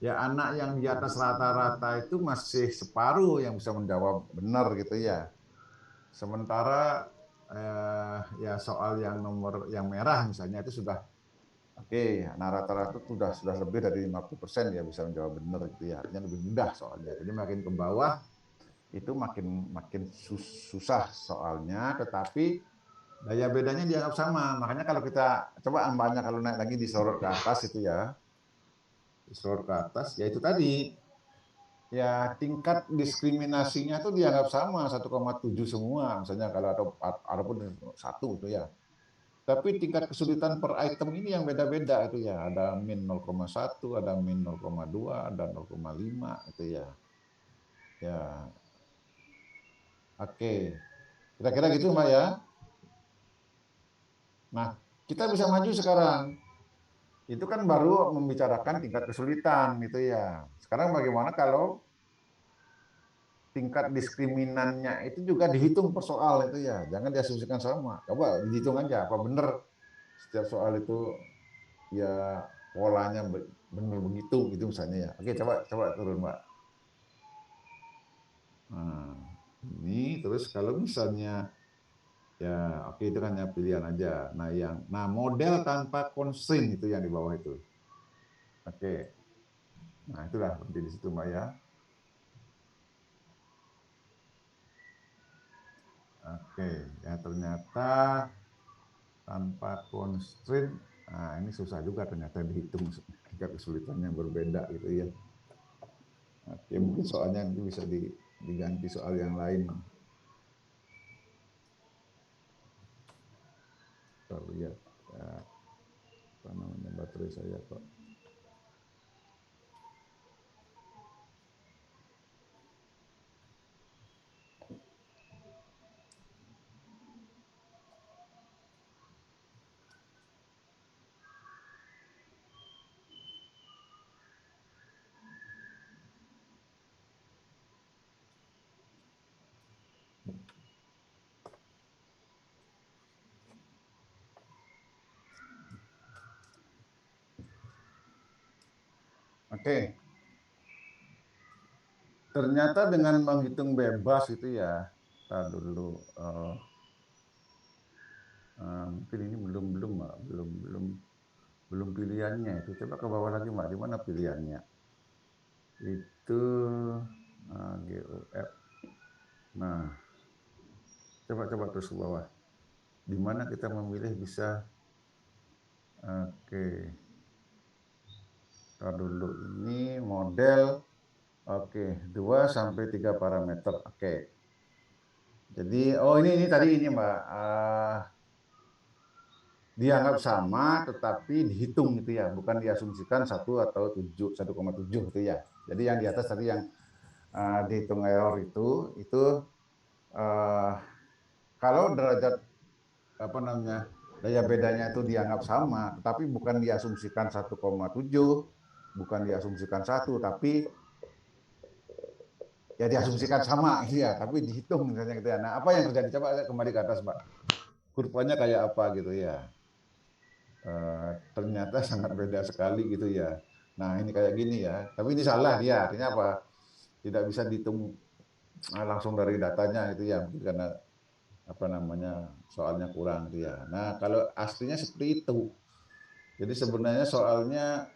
anak yang di atas rata-rata itu masih separuh yang bisa menjawab benar gitu ya. Sementara ya soal yang nomor yang merah misalnya itu sudah oke, nah rata-rata itu sudah lebih dari 50% ya bisa menjawab benar gitu ya. Artinya lebih mudah soalnya. Jadi makin ke bawah itu makin susah soalnya, tetapi daya bedanya dianggap sama. Makanya kalau kita coba ambangnya kalau naik lagi disorot ke atas itu ya, disorot ke atas, ya itu tadi ya tingkat diskriminasinya tuh dianggap sama 1,7 semua misalnya kalau ataupun satu itu ya. Tapi tingkat kesulitan per item ini yang beda-beda itu ya. Ada min 0,1, ada min 0,2, ada 0,5 itu ya. Ya, oke. Kira-kira gitu Mbak ya. Nah, kita bisa maju sekarang. Itu kan baru membicarakan tingkat kesulitan gitu ya. Sekarang bagaimana kalau tingkat diskriminannya itu juga dihitung per soal itu ya. Jangan diasumsikan sama. Coba dihitung aja apa benar setiap soal itu ya polanya benar begitu gitu misalnya ya. Oke, coba turun, Mbak. Nah, ini terus kalau misalnya ya oke itu kan ya pilihan aja. Nah model tanpa constraint itu yang di bawah itu. Oke. Nah, itulah berarti di situ Mbak ya. Oke, ya ternyata tanpa constraint. Nah, ini susah juga ternyata dihitung tingkat kesulitannya berbeda gitu ya. Oke, mungkin soalnya nanti bisa diganti soal yang lain. Kita lihat ya, apa namanya baterai saya kok. Oke, ternyata dengan menghitung bebas itu ya, kita dulu mungkin ini belum pilihannya itu. Coba ke bawah lagi Mbak, di mana pilihannya? Itu GOF. Nah, coba terus ke bawah. Di mana kita memilih bisa oke. Kita dulu ini model oke, 2 sampai 3 parameter. Oke. Jadi ini tadi ini Mbak dianggap sama tetapi dihitung gitu ya, bukan diasumsikan 1,7 itu ya. Jadi yang di atas tadi yang dihitung error itu kalau derajat apa namanya daya bedanya itu dianggap sama, tetapi bukan diasumsikan 1,7, bukan diasumsikan 1, tapi ya diasumsikan sama ya, tapi dihitung misalnya gitu ya. Nah, apa yang terjadi? Coba kembali ke atas, Mbak. Kurvanya kayak apa gitu ya. Ternyata sangat beda sekali gitu ya. Nah, ini kayak gini ya. Tapi ini salah dia. Artinya apa? Tidak bisa dihitung langsung dari datanya itu ya. Mungkin karena apa namanya soalnya kurang gitu ya. Nah, kalau aslinya seperti itu. Jadi sebenarnya soalnya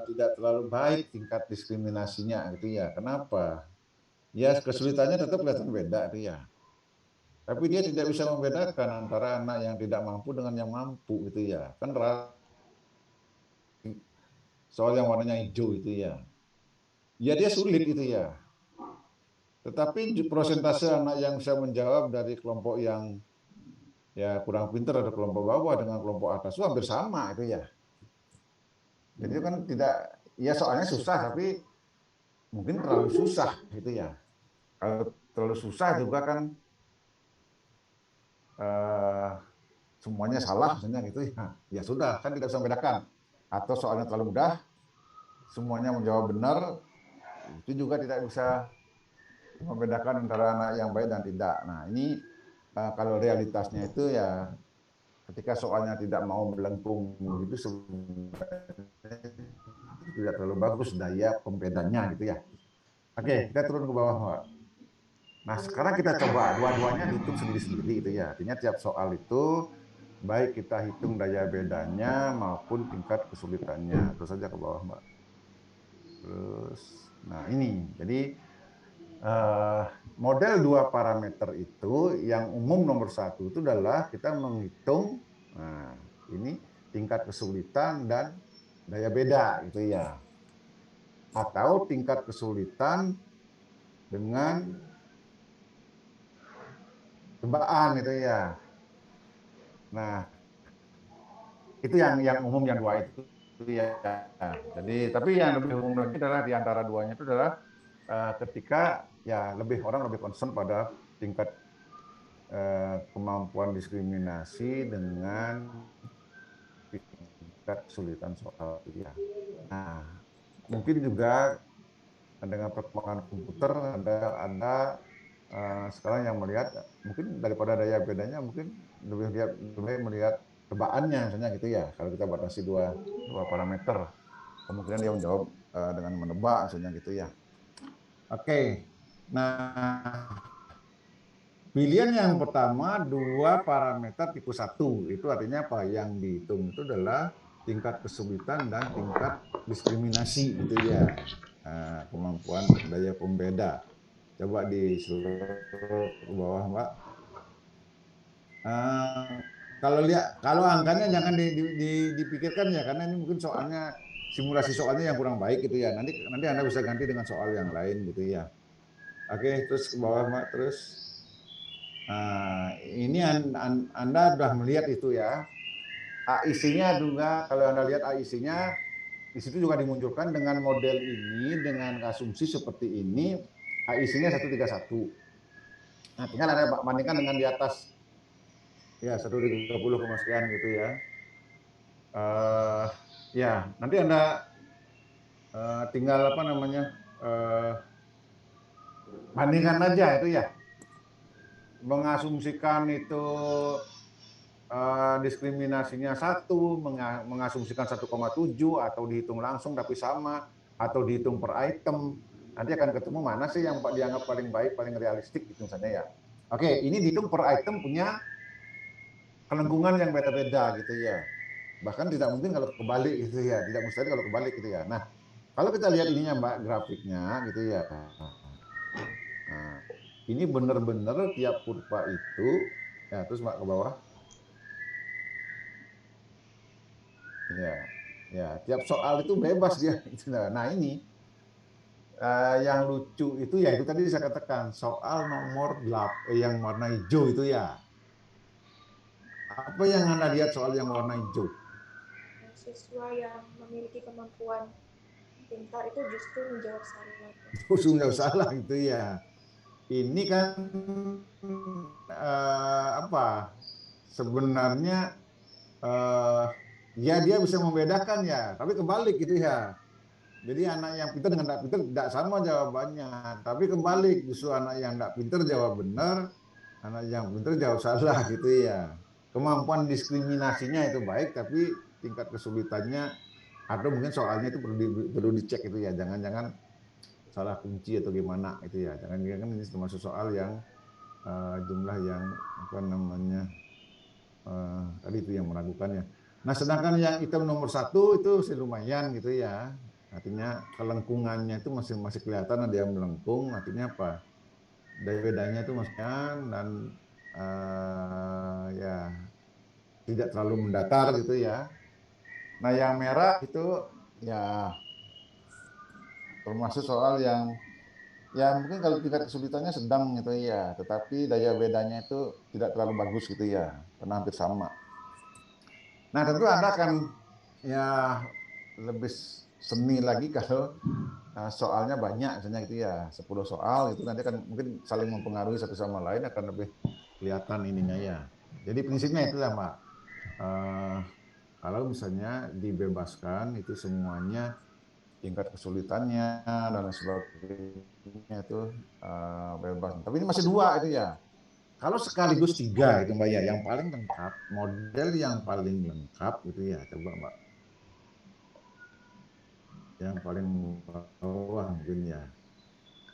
tidak terlalu baik tingkat diskriminasinya gitu ya. Kenapa? Ya kesulitannya tetap kelihatan beda itu ya. Tapi dia tidak bisa membedakan antara anak yang tidak mampu dengan yang mampu gitu ya. Kan soal yang warnanya hijau itu ya. Ya dia sulit itu ya. Tetapi prosentase anak yang bisa menjawab dari kelompok yang ya kurang pintar atau kelompok bawah dengan kelompok atas itu hampir sama itu ya. Jadi itu kan tidak, ya soalnya susah tapi mungkin terlalu susah gitu ya. Kalau terlalu susah juga kan eh, semuanya salah misalnya gitu ya. Ya sudah kan tidak bisa membedakan. Atau soalnya terlalu mudah, semuanya menjawab benar, itu juga tidak bisa membedakan antara anak yang baik dan tidak. Nah ini kalau realitasnya itu ya ketika soalnya tidak mau melengkung itu sebenarnya tidak terlalu bagus daya pembedanya gitu ya. Oke, kita turun ke bawah, Pak. Nah, sekarang kita coba dua-duanya dihitung sendiri-sendiri itu ya. Artinya tiap soal itu baik kita hitung daya bedanya maupun tingkat kesulitannya. Terus saja ke bawah, Mbak. Terus, nah ini. Jadi eh, model dua parameter itu yang umum nomor satu itu adalah kita menghitung, nah ini tingkat kesulitan dan daya beda gitu ya. Atau tingkat kesulitan dengan cobaan itu ya. Nah, itu yang umum yang dua itu ya. Jadi tapi yang lebih umum lagi adalah di antara duanya itu adalah ketika ya lebih orang lebih concern pada tingkat kemampuan diskriminasi dengan tingkat kesulitan soal ya. Nah, mungkin juga dengan perkembangan komputer ada sekarang yang melihat mungkin daripada daya bedanya mungkin lebih melihat tebaannya misalnya gitu ya. Kalau kita batasi dua parameter, kemungkinan dia menjawab dengan menebak misalnya gitu ya. Oke. Nah, pilihan yang pertama dua parameter tipe 1 itu artinya apa? Yang dihitung itu adalah tingkat kesulitan dan tingkat diskriminasi gitu ya. Kemampuan daya pembeda. Coba di seluruh ke bawah, Mbak. Eh, kalau angkanya jangan dipikirkan ya karena ini mungkin soalnya simulasi soalnya yang kurang baik gitu ya. Nanti Anda bisa ganti dengan soal yang lain gitu ya. Oke, terus ke bawah, Mbak, terus. Nah, ini Anda sudah melihat itu ya. AIC-nya juga, kalau Anda lihat AIC-nya, di situ juga dimunculkan dengan model ini, dengan asumsi seperti ini, AIC-nya 131. Nah, tinggal Anda bandingkan dengan di atas, ya 130, sekian gitu ya. Ya, nanti Anda tinggal apa namanya, bandingkan aja itu ya. Mengasumsikan itu diskriminasinya 1, mengasumsikan 1,7 atau dihitung langsung tapi sama, atau dihitung per item, nanti akan ketemu mana sih yang dianggap paling baik, paling realistik gitu misalnya ya. Oke, ini dihitung per item punya kelengkungan yang beda-beda gitu ya. Bahkan tidak mungkin kalau kebalik gitu ya, tidak mustahil kalau kebalik gitu ya. Nah, kalau kita lihat ininya Mbak, grafiknya gitu ya. Nah, ini benar-benar tiap kurva itu, ya terus Mbak ke bawah. Ya, ya, tiap soal itu bebas dia. Nah ini yang lucu itu ya itu tadi saya katakan soal nomor 8 yang warna hijau itu ya. Apa yang Anda lihat soal yang warna hijau? Siswa yang memiliki kemampuan pintar itu justru menjawab salah. Usulnya salah itu ya. Ini kan apa? Sebenarnya eh, ya dia bisa membedakan ya, tapi kebalik gitu ya. Jadi anak yang pintar dengan tidak pintar tidak sama jawabannya. Tapi kebalik, justru anak yang tidak pintar jawab benar, anak yang pintar jawab salah gitu ya. Kemampuan diskriminasinya itu baik, tapi tingkat kesulitannya atau mungkin soalnya itu perlu dicek itu ya. Jangan-jangan salah kunci atau gimana itu ya. Jangan-jangan ini termasuk soal yang jumlah yang apa namanya tadi itu yang meragukannya. Nah, sedangkan yang item nomor 1 itu masih lumayan gitu ya. Artinya kelengkungannya itu masih kelihatan ada yang melengkung. Artinya apa? Daya bedanya itu masih dan ya tidak terlalu mendatar gitu ya. Nah, yang merah itu ya termasuk soal yang Ya mungkin kalau tingkat kesulitannya sedang gitu ya, tetapi daya bedanya itu tidak terlalu bagus gitu ya, karena hampir sama. Nah tentu Anda akan ya lebih seni lagi kalau soalnya banyak, misalnya gitu ya, 10 soal itu nanti akan mungkin saling mempengaruhi satu sama lain, akan lebih kelihatan ininya ya. Jadi prinsipnya itu ya Mbak. Eh, Kalau misalnya dibebaskan itu semuanya tingkat kesulitannya dan lain sebagainya itu bebas. Tapi ini masih dua itu ya. Kalau sekaligus tiga itu Mbak ya, yang paling lengkap, model yang paling lengkap itu ya, coba Mbak, yang paling bawah mungkin ya.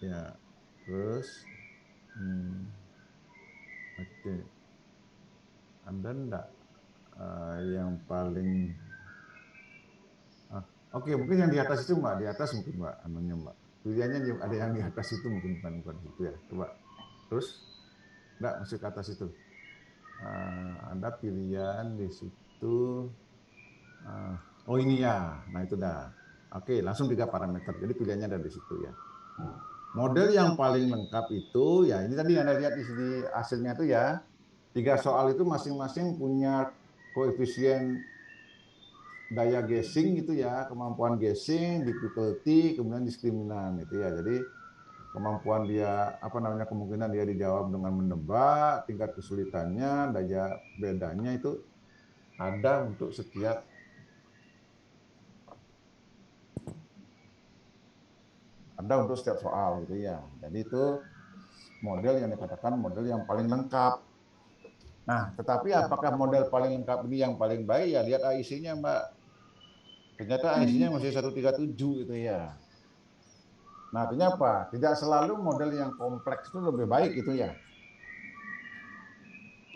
Ya, terus, oke, ada enggak yang paling, oke mungkin yang di atas itu Mbak, di atas mungkin Mbak, anunya Mbak. Pilihannya ada yang di atas itu mungkin bukan itu ya, coba. Terus, enggak, masuk ke atas itu. Ada pilihan di situ. Oh ini ya, nah itu dah. Oke, langsung 3 parameter. Jadi pilihannya ada di situ ya. Model yang paling lengkap itu ya ini tadi Anda lihat di sini hasilnya itu ya. 3 soal itu masing-masing punya koefisien daya guessing gitu ya, kemampuan guessing, difficulty, kemudian diskriminan gitu ya. Jadi kemampuan dia apa namanya kemungkinan dia dijawab dengan menebak, tingkat kesulitannya, daya bedanya itu ada untuk setiap soal gitu ya. Jadi itu model yang dikatakan model yang paling lengkap. Nah, tetapi apakah model paling lengkap ini yang paling baik ya? Lihat AIC-nya, Mbak. Ternyata AIC-nya masih 137 gitu ya. Nah, artinya apa? Tidak selalu model yang kompleks itu lebih baik gitu ya.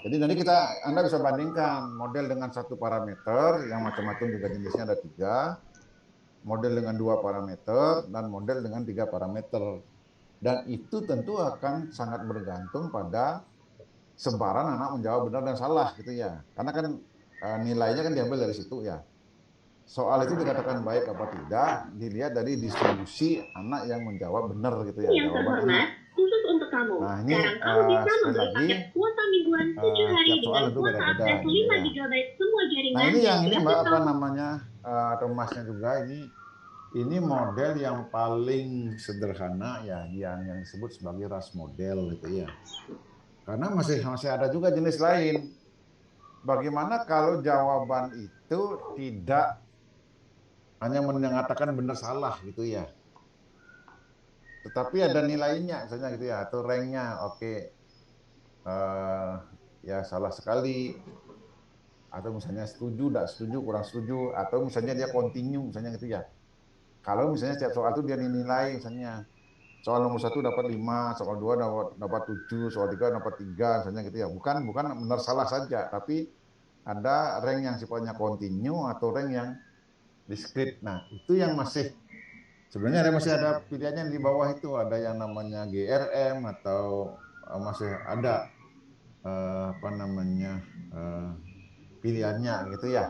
Jadi nanti Anda bisa bandingkan model dengan 1 parameter, yang macam-macam juga jenisnya ada 3, model dengan 2 parameter, dan model dengan 3 parameter. Dan itu tentu akan sangat bergantung pada sebaran anak menjawab benar dan salah gitu ya. Karena kan nilainya kan diambil dari situ ya. Soal itu dikatakan baik apa tidak dilihat dari distribusi anak yang menjawab benar gitu ya, Yang jawaban terhormat, anak. khusus untuk kamu. Nah ini Sekarang kamu bisa sekali membeli lagi paket kuota mingguan 7 hari tiap soal dengan itu kuota beda-beda akses gitu 5 ya. GB semua Nah jaringan ini dan ini Mbak gratis apa tahun. namanya kemasnya juga ini model yang paling sederhana ya, yang disebut sebagai RAS model gitu ya. Karena masih ada juga jenis lain. Bagaimana kalau jawaban itu tidak hanya mengatakan benar salah gitu ya, tetapi ada nilainya misalnya gitu ya, atau ranknya oke, ya salah sekali, atau misalnya setuju, tidak setuju, kurang setuju, atau misalnya dia continue misalnya gitu ya. Kalau misalnya setiap soal itu dia nilai misalnya soal nomor 1 dapat 5, soal 2 dapat 7, soal 3 dapat 3 misalnya gitu ya. Bukan benar salah saja, tapi ada rank yang sifatnya continue atau rank yang discrete. Nah, itu yang sebenarnya masih ada pilihannya di bawah itu, ada yang namanya GRM atau masih ada apa namanya pilihannya gitu ya.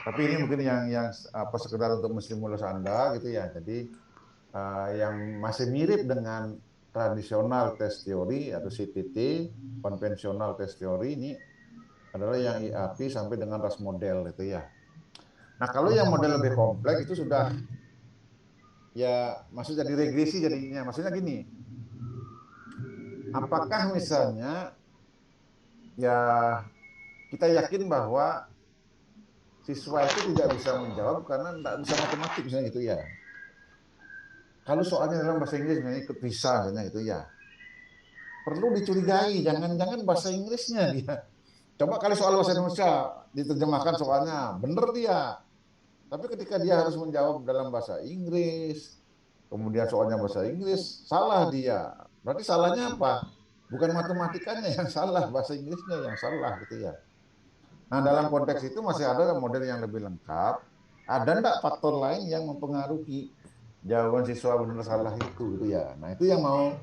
Tapi ini mungkin yang apa sekedar untuk menstimulus Anda gitu ya. Jadi yang masih mirip dengan tradisional tes teori atau CTT, konvensional tes teori ini adalah yang IAP sampai dengan RAS model gitu ya. Nah, kalau yang model lebih kompleks itu sudah ya masuk jadi regresi jadinya. Maksudnya gini, apakah misalnya ya kita yakin bahwa siswa itu tidak bisa menjawab karena tidak bisa matematik misalnya gitu ya. Kalau soalnya dalam bahasa Inggris misalnya ikut visa misalnya gitu ya. Perlu dicurigai, jangan-jangan bahasa Inggrisnya dia. Coba kali soal bahasa Indonesia diterjemahkan soalnya, bener dia. Tapi ketika dia harus menjawab dalam bahasa Inggris, kemudian soalnya bahasa Inggris, salah dia. Berarti salahnya apa? Bukan matematikanya yang salah, bahasa Inggrisnya yang salah gitu ya. Nah, dalam konteks itu masih ada model yang lebih lengkap. Ada enggak faktor lain yang mempengaruhi jawaban siswa benar salah itu gitu ya. Nah, itu yang mau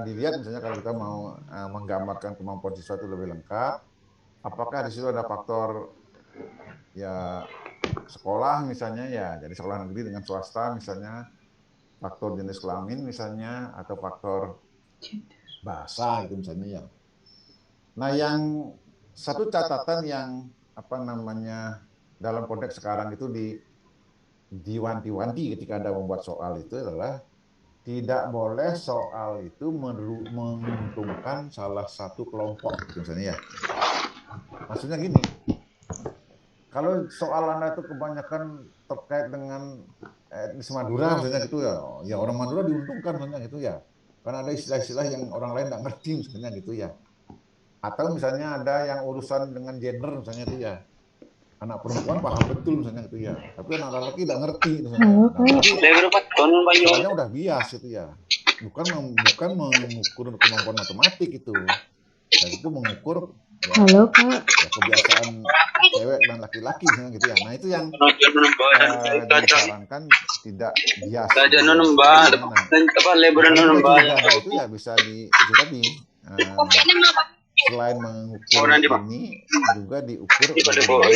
dilihat misalnya kalau kita mau menggambarkan kemampuan siswa itu lebih lengkap, apakah di situ ada faktor ya sekolah misalnya ya, jadi sekolah negeri dengan swasta misalnya, faktor jenis kelamin misalnya, atau faktor bahasa itu misalnya ya. Nah, yang satu catatan yang apa namanya dalam konteks sekarang itu diwanti-wanti ketika Anda membuat soal itu adalah tidak boleh soal itu menguntungkan salah satu kelompok gitu misalnya ya. Maksudnya gini, kalau soal Anda itu kebanyakan terkait dengan etnis Madura misalnya gitu ya, ya orang Madura diuntungkan misalnya gitu ya. Karena ada istilah-istilah yang orang lain nggak ngerti misalnya gitu ya. Atau misalnya ada yang urusan dengan gender misalnya itu ya. Anak perempuan paham betul misalnya gitu ya. Tapi anak laki tidak ngerti misalnya. Halo, Nah, Kak. berarti soalnya udah bias itu ya. Bukan mengukur kemampuan matematik itu. Dan itu mengukur ya, Halo, Kak. ya kebiasaan cewek dan laki-laki misalnya gitu ya. Nah, itu yang disarankan tidak bias. Gitu ya. Nah, kalau kita juga ada itu ya bisa itu tadi selain mengukur ini juga diukur bagaimana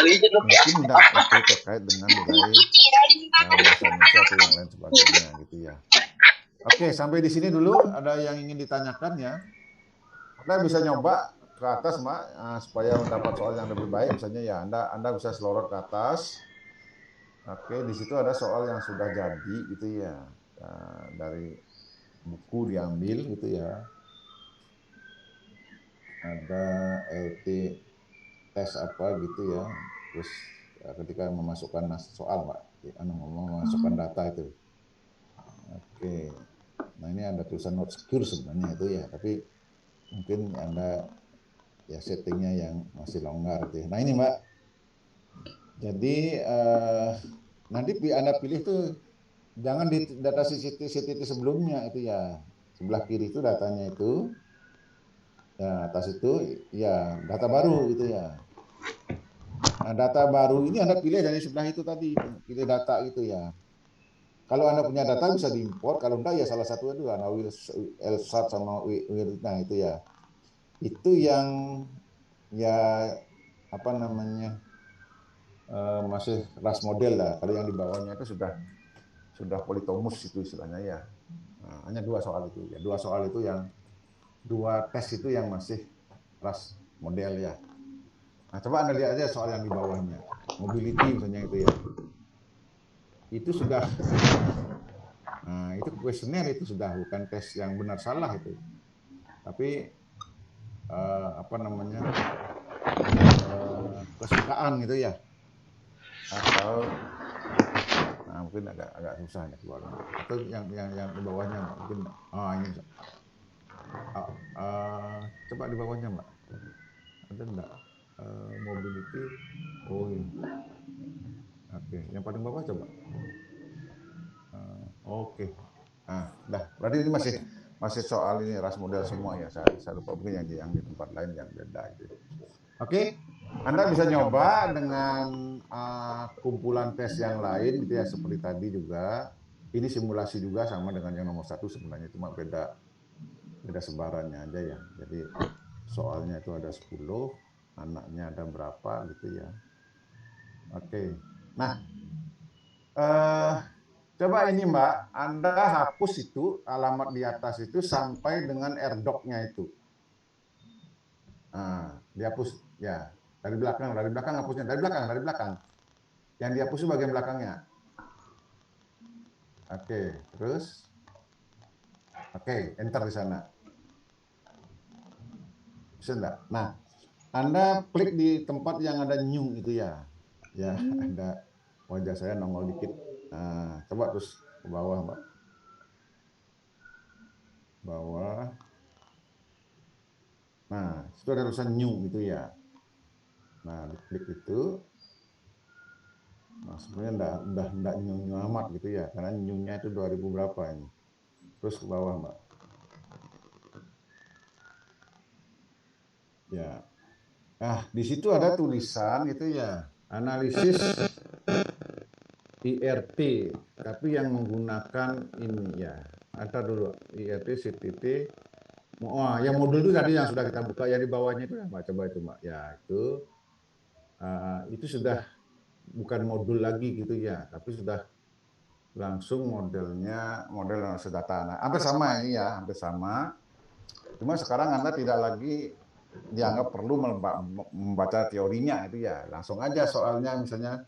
mungkin tidak itu terkait dengan nilai bahasa Indonesia atau yang lain sebagainya gitu ya. Oke, sampai di sini dulu. Ada yang ingin ditanyakan ya? Anda bisa nyoba ke atas, Mbak, supaya mendapat soal yang lebih baik. Misalnya ya, Anda bisa selorot ke atas. Oke, di situ ada soal yang sudah jadi gitu ya, dari buku diambil gitu ya. Ada LT tes apa gitu ya. Terus ketika memasukkan soal, Mbak, memasukkan data itu. Oke. Nah, ini ada tulisan not secure sebenarnya itu ya, tapi mungkin Anda ya settingnya yang masih longgar gitu ya. Nah, ini Mbak. Jadi nanti Anda pilih tuh jangan di data CTT sebelumnya itu ya. Sebelah kiri itu datanya itu. Ya, atas itu ya data baru gitu ya. Nah, data baru ini Anda pilih dari sebelah itu tadi, pilih data gitu ya. Kalau Anda punya data bisa diimport, kalau enggak ya salah satu itu Anda LSAT sama nah itu ya. Itu yang ya apa namanya masih ras model lah. Kalau yang di bawahnya itu sudah politomus itu istilahnya ya. Nah, hanya dua soal itu ya. Dua tes itu yang masih ras model ya. Nah, coba Anda lihat aja soal yang di bawahnya. Mobility misalnya itu ya. Itu sudah itu kuesioner itu sudah bukan tes yang benar salah itu. Tapi apa namanya? Kesukaan gitu ya. Atau mungkin agak susah ya keluarnya. Atau yang di bawahnya Mbak, mungkin ini coba di bawahnya Mbak, ada enggak mobility? Oh ini, oke, yang paling bawah coba. Oke, dah, berarti ini masih soal ini ras model semua ya. Saya lupa mungkin yang di tempat lain yang beda itu. Oke. Anda bisa nyoba dengan kumpulan tes yang lain gitu ya, seperti tadi juga. Ini simulasi juga sama dengan yang nomor 1 sebenarnya, cuma beda sebarannya aja ya. Jadi soalnya itu ada 10, anaknya ada berapa gitu ya. Oke. Nah, coba ini Mbak, Anda hapus itu alamat di atas itu sampai dengan AirDoc-nya itu. Dihapus ya. Dari belakang hapusnya, dari belakang. Yang dihapus itu bagian belakangnya. Oke, terus enter di sana. Bisa enggak? Nah, Anda klik di tempat yang ada new itu ya. Ya, ada wajah saya nongol dikit. Nah, coba terus ke bawah, Mbak. Bawah. Nah, itu ada tulisan new gitu ya. Nah, diklik itu. Nah, sebenarnya enggak new amat gitu ya, karena new-nya itu 2000 berapa ini. Terus ke bawah, Mbak. Ya. Nah, di situ ada tulisan gitu ya, analisis IRT, tapi yang menggunakan ini ya. Ada dulu IRT CTT. Yang modul itu tadi yang sudah kita buka, yang di bawahnya itu Mbak, coba itu Mbak. Ya, itu sudah bukan modul lagi gitu ya, tapi sudah langsung model analisa data. Nah, hampir sama ini ya, hampir sama. Cuma sekarang Anda tidak lagi dianggap perlu membaca teorinya itu ya. Langsung aja soalnya misalnya,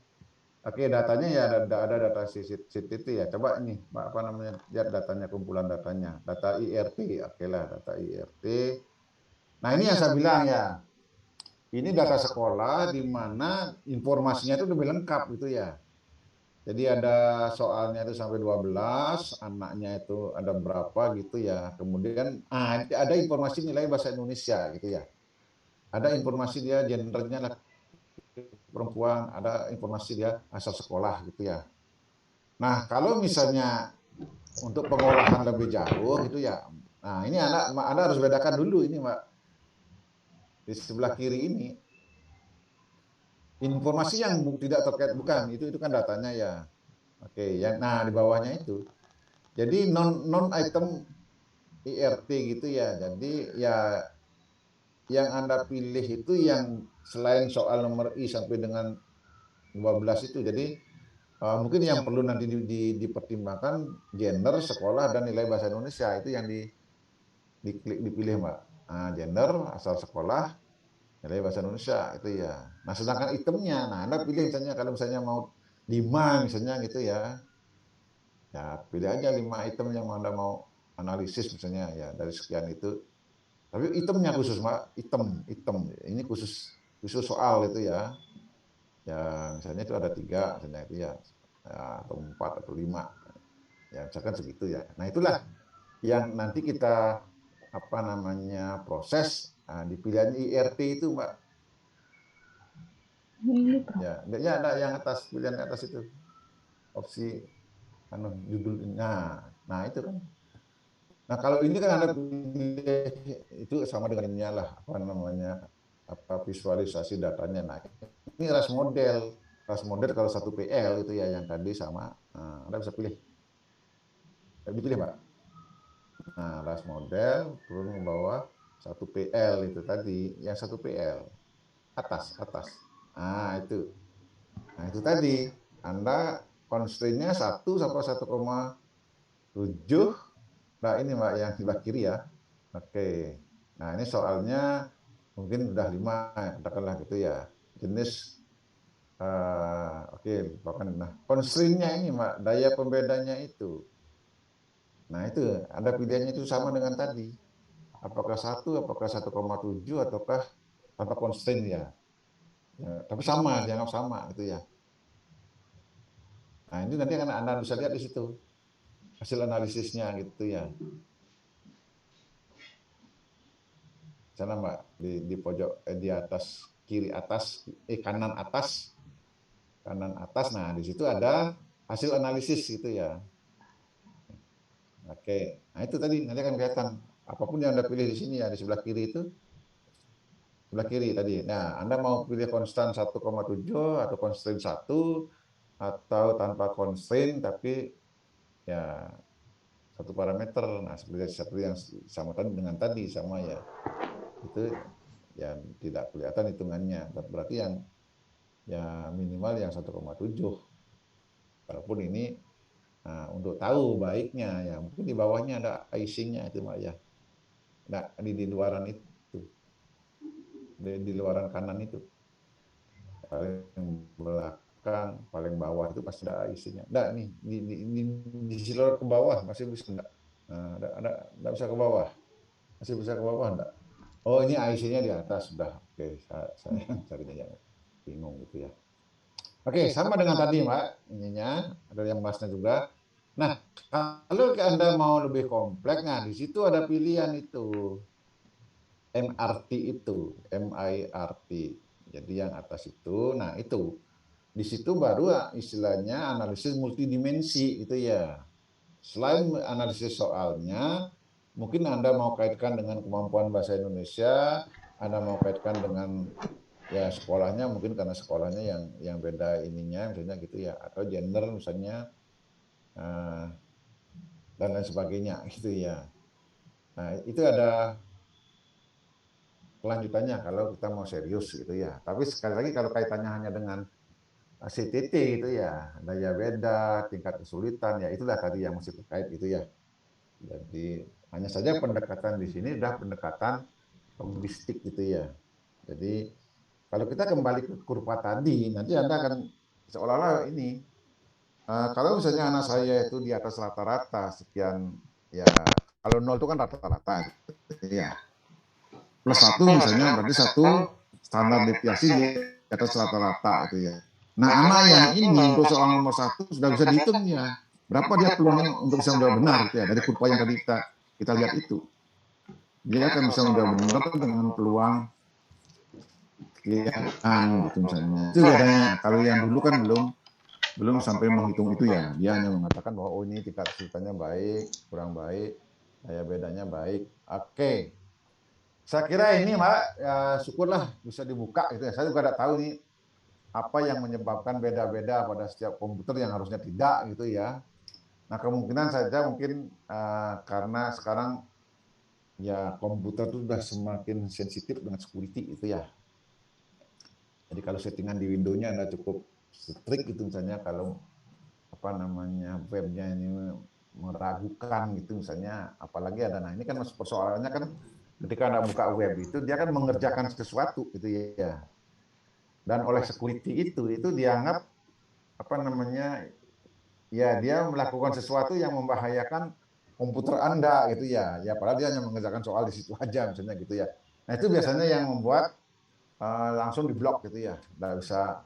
oke datanya ya ada data sheet itu ya. Coba ini apa namanya, lihat datanya, kumpulan datanya, data IRT, oke lah data IRT. Nah ini yang saya bilang ya, ini data sekolah di mana informasinya itu lebih lengkap gitu ya. Jadi ada soalnya itu sampai 12, anaknya itu ada berapa gitu ya. Kemudian ada informasi nilai bahasa Indonesia gitu ya. Ada informasi dia gendernya laki perempuan, ada informasi dia asal sekolah gitu ya. Nah, kalau misalnya untuk pengolahan lebih jauh gitu ya. Nah, ini Anda harus bedakan dulu ini, Mbak. Di sebelah kiri ini informasi yang tidak terkait, bukan itu kan datanya ya. Oke, nah di bawahnya itu. Jadi non item IRT gitu ya. Jadi ya yang Anda pilih itu yang selain soal nomor I sampai dengan 12 itu. Jadi mungkin yang perlu nanti dipertimbangkan gender, sekolah, dan nilai bahasa Indonesia itu yang dipilih, Mbak. Nah, gender, asal sekolah, nilai bahasa Indonesia itu ya. Nah, sedangkan itemnya, nah Anda pilih misalnya kalau misalnya mau 5 misalnya gitu ya. Ya, pilih aja 5 item yang Anda mau analisis misalnya ya dari sekian itu. Tapi itemnya khusus, Mbak, item. Ini khusus soal itu ya. Ya, misalnya itu ada 3 misalnya itu ya, atau 4 atau 5. Ya, misalkan segitu ya. Nah, itulah yang nanti kita apa namanya proses di pilihan IRT itu, Mbak. Ini Prof. Ya ada yang atas, pilihan atas itu opsi judulnya. Nah itu kan. Nah kalau ini kan Anda pilih itu sama dengan ini lah, apa namanya, apa visualisasi datanya. Nah ini ras model kalau 1PL itu ya yang tadi sama. Nah, Anda bisa pilih, dipilih, Mbak. Nah ras model turun ke bawah 1PL itu tadi, yang 1PL atas. Nah itu tadi Anda constraint-nya 1 sampai 1,7. Nah ini Mbak yang sebelah kiri ya. Oke. Nah ini soalnya mungkin udah 5 katakanlah gitu ya. Jenis oke, bahkan nah constraint-nya ini Mbak, daya pembedanya itu. Nah itu ada pilihannya itu sama dengan tadi. Apakah 1,7 ataukah tanpa constraint ya. Tapi sama, dianggap sama gitu ya. Nah ini nanti akan Anda bisa lihat di situ hasil analisisnya gitu ya. Sana Mbak di pojok di atas kiri atas kanan atas. Nah di situ ada hasil analisis gitu ya. Oke, nah itu tadi nanti akan kelihatan apapun yang Anda pilih di sini ya, di sebelah kiri itu, sebelah kiri tadi. Nah Anda mau pilih konstan 1,7 atau constraint 1 atau tanpa constraint tapi ya satu parameter. Nah seperti yang sama tadi dengan tadi sama ya, itu ya tidak kelihatan hitungannya. Berarti yang ya minimal yang 1,7. Walaupun ini untuk tahu baiknya ya mungkin di bawahnya ada icing-nya itu Mbak ya. Nah, di luaran itu. Di luaran kanan itu. Paling belakang, paling bawah itu pasti ada icing-nya. Enggak nih, di seluruh ke bawah masih bisa enggak? Nah, enggak bisa ke bawah. Masih bisa ke bawah enggak? Oh, ini IC-nya di atas sudah. Oke, saya carinya yang bingung gitu ya. Oke, sama dengan tadi, Mbak. Ininya ada yang bahasnya juga. Nah, kalau Anda mau lebih kompleks, nah di situ ada pilihan itu. MRT itu, MIRT. Jadi yang atas itu, nah itu. Di situ baru istilahnya analisis multidimensi itu ya. Selain analisis soalnya, mungkin Anda mau kaitkan dengan kemampuan bahasa Indonesia, Anda mau kaitkan dengan ya sekolahnya, mungkin karena sekolahnya yang beda ininya misalnya gitu ya, atau gender misalnya dan lain sebagainya gitu ya. Nah itu ada kelanjutannya kalau kita mau serius gitu ya. Tapi sekali lagi kalau kaitannya hanya dengan CTT itu ya, daya beda, tingkat kesulitan, ya itulah tadi yang masih terkait itu ya. Jadi hanya saja pendekatan di sini adalah pendekatan logistik gitu ya. Jadi kalau kita kembali ke kurva tadi, nanti Anda akan seolah-olah ini, kalau misalnya anak saya itu di atas rata-rata sekian, ya kalau 0 itu kan rata-rata, gitu ya. Plus 1 misalnya berarti 1 standar deviasi di atas rata-rata itu ya. Nah anak yang ini untuk seorang nomor 1 sudah bisa dihitung ya. Berapa dia peluangnya untuk bisa menjawab benar gitu ya, dari kurva yang tadi kita lihat itu. Dia akan bisa menjawab benar dengan peluang sekian gitu misalnya. Itu adanya. Kalau yang dulu kan belum sampai menghitung itu ya. Dia hanya mengatakan bahwa oh ini tingkat kesulitannya baik, kurang baik, daya bedanya baik. Oke. Saya kira ini Mbak, ya, syukurlah bisa dibuka gitu ya. Saya juga tidak tahu nih apa yang menyebabkan beda-beda pada setiap komputer yang harusnya tidak gitu ya. Nah kemungkinan saja mungkin karena sekarang ya komputer itu sudah semakin sensitif dengan security itu ya. Jadi kalau settingan di Windows-nya Anda cukup strict gitu misalnya kalau apa namanya webnya ini meragukan gitu misalnya, apalagi ada, nah ini kan persoalannya kan ketika Anda buka web itu dia kan mengerjakan sesuatu gitu ya, dan oleh security itu dianggap apa namanya ya dia melakukan sesuatu yang membahayakan komputer Anda gitu ya, ya padahal dia hanya mengerjakan soal di situ aja misalnya gitu ya. Nah itu biasanya yang membuat langsung diblok gitu ya, nggak bisa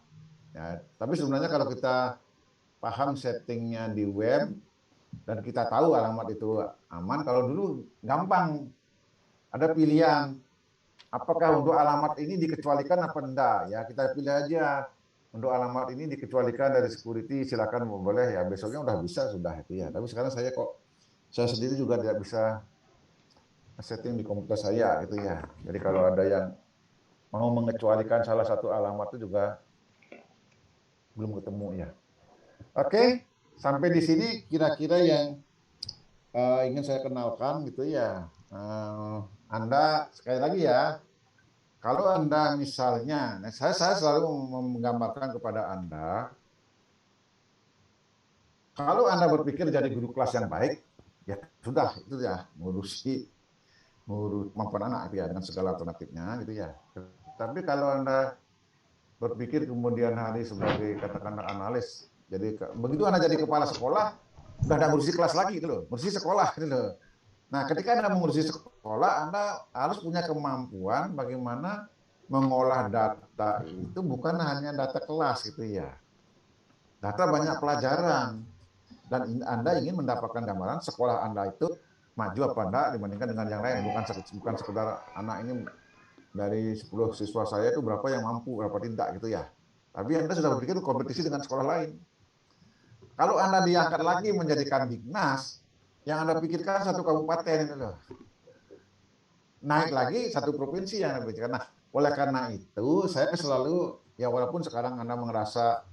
ya. Tapi sebenarnya kalau kita paham settingnya di web dan kita tahu alamat itu aman, kalau dulu gampang ada pilihan apakah untuk alamat ini dikecualikan apa enggak ya, kita pilih aja untuk alamat ini dikecualikan dari security, silakan boleh ya, besoknya udah bisa sudah itu ya. Tapi sekarang saya sendiri juga tidak bisa setting di komputer saya gitu ya. Jadi kalau ada yang mau mengecualikan salah satu alamat itu juga belum ketemu ya. Oke, sampai di sini kira-kira yang ingin saya kenalkan gitu ya. Anda sekali lagi ya, kalau Anda misalnya, nah saya selalu menggambarkan kepada Anda, kalau Anda berpikir jadi guru kelas yang baik, ya sudah itu ya ngurus kemampuan anak itu ya dengan segala alternatifnya gitu ya. Tapi kalau Anda berpikir kemudian hari sebagai katakanlah analis, jadi begitu Anda jadi kepala sekolah, udah tidak ngurusi kelas lagi gitu loh, ngurusi sekolah gitu loh. Nah, ketika Anda mengurusi sekolah, Anda harus punya kemampuan bagaimana mengolah data itu bukan hanya data kelas gitu ya. Data banyak pelajaran. Dan Anda ingin mendapatkan gambaran sekolah Anda itu maju apa enggak dibandingkan dengan yang lain. Bukan sekedar anak ini dari 10 siswa saya itu berapa yang mampu, berapa tidak gitu ya. Tapi Anda sudah berpikir kompetisi dengan sekolah lain. Kalau Anda diangkat lagi menjadikan Dignas, yang Anda pikirkan satu kabupaten itu loh. Naik lagi satu provinsi yang Anda pikirkan. Nah, oleh karena itu saya selalu ya walaupun sekarang Anda merasa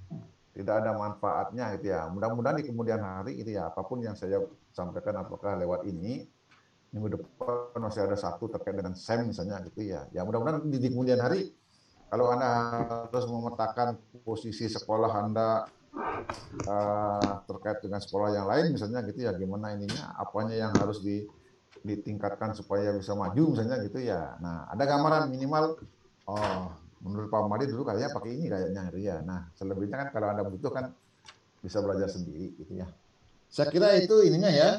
tidak ada manfaatnya gitu ya. Mudah-mudahan di kemudian hari itu ya apapun yang saya sampaikan apakah lewat ini minggu depan masih ada satu terkait dengan SEM misalnya gitu ya. Ya mudah-mudahan di kemudian hari kalau Anda harus memetakan posisi sekolah Anda terkait dengan sekolah yang lain misalnya gitu ya, gimana ininya, apanya yang harus ditingkatkan supaya bisa maju misalnya gitu ya. Nah, ada gambaran minimal oh menurut Pak Madi dulu kayaknya pakai ini kayaknya gitu ya. Nah, selebihnya kan kalau Anda butuh kan bisa belajar sendiri gitu ya. Saya kira itu ininya ya.